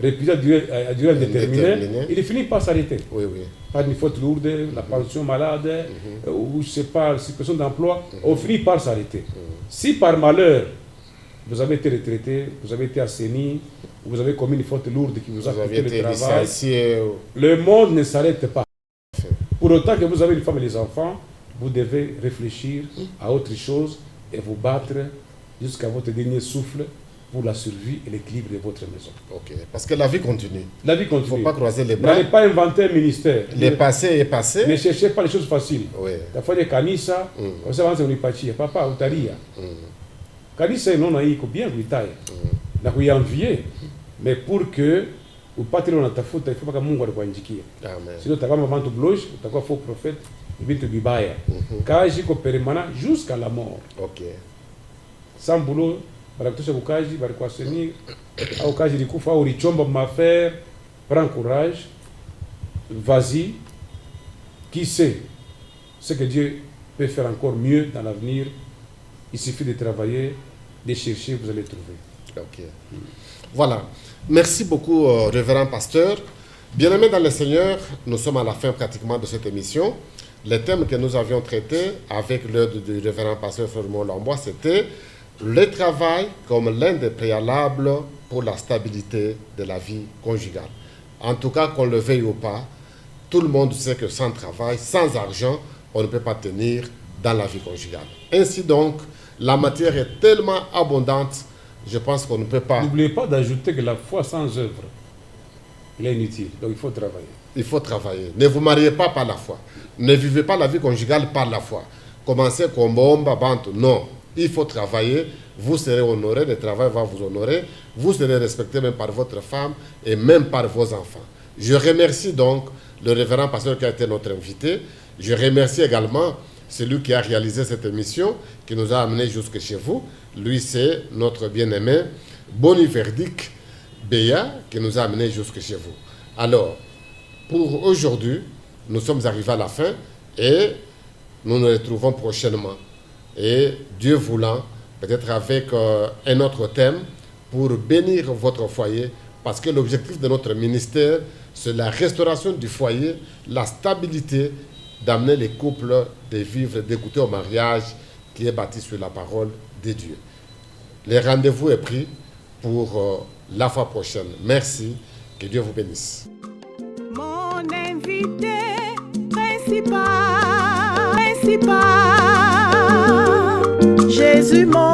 à durée indéterminée, il finit par s'arrêter. Oui, oui. Pas une faute lourde, la pension malade, ou je ne sais pas, situation d'emploi, on finit par s'arrêter. Si par malheur, vous avez été retraité, vous avez été assaini, vous avez commis une faute lourde qui vous a coûté le travail, le monde ne s'arrête pas. Pour autant que vous avez une femme et des enfants, vous devez réfléchir à autre chose et vous battre jusqu'à votre dernier souffle pour la survie et l'équilibre de votre maison. Ok, parce que la vie continue. La vie continue. Il ne faut pas croiser les bras. N'allez pas inventer un ministère. Le passé est passé. Ne cherchez pas les choses faciles. Oui. La fois de Kanisa, vous savez, on est parti. Papa, Utaria. Kanisa, non, il faut bien vous tailler. Il faut y envier. Mais pour que vous partez dans ta faute, il ne faut pas que Mungu soit Amen. sinon, tu as un manteau blanche, tu as un faux prophète, il vient te bibaya. Quand j'ai permanent jusqu'à la mort. Ok. Sans boulot, barakutosha kukaji, barikuaseni, au kaji likufa, au lichomba m'affaire, prends courage, vas-y. Qui sait ce que Dieu peut faire encore mieux dans l'avenir? Il suffit de travailler, de chercher, vous allez trouver. Ok. Voilà. Merci beaucoup, révérend pasteur. Bien-aimés dans le Seigneur, nous sommes à la fin pratiquement de cette émission. Les thèmes que nous avions traités avec l'aide du révérend pasteur Fleurimont Lambois, c'était le travail comme l'un des préalables pour la stabilité de la vie conjugale. En tout cas, qu'on le veuille ou pas, tout le monde sait que sans travail, sans argent, on ne peut pas tenir dans la vie conjugale. Ainsi donc, la matière est tellement abondante, je pense qu'on ne peut pas... N'oubliez pas d'ajouter que la foi sans œuvre, elle est inutile. Donc il faut travailler. Il faut travailler. Ne vous mariez pas par la foi. Ne vivez pas la vie conjugale par la foi. Commencez comme bomba, bantu. Non. Il faut travailler. Vous serez honoré. Le travail va vous honorer. Vous serez respecté même par votre femme et même par vos enfants. Je remercie donc le révérend pasteur qui a été notre invité. Je remercie également celui qui a réalisé cette émission, qui nous a amenés jusque chez vous. Lui, c'est notre bien-aimé Boniverdic Béa, qui nous a amenés jusque chez vous. Alors, pour aujourd'hui, nous sommes arrivés à la fin et nous nous retrouvons prochainement. Et Dieu voulant, peut-être avec un autre thème pour bénir votre foyer, parce que l'objectif de notre ministère, c'est la restauration du foyer, la stabilité, d'amener les couples de vivre, d'écouter au mariage qui est bâti sur la parole de Dieu. Le rendez-vous est pris pour la fois prochaine. Merci, que Dieu vous bénisse. Mon invité principal, Jésus mon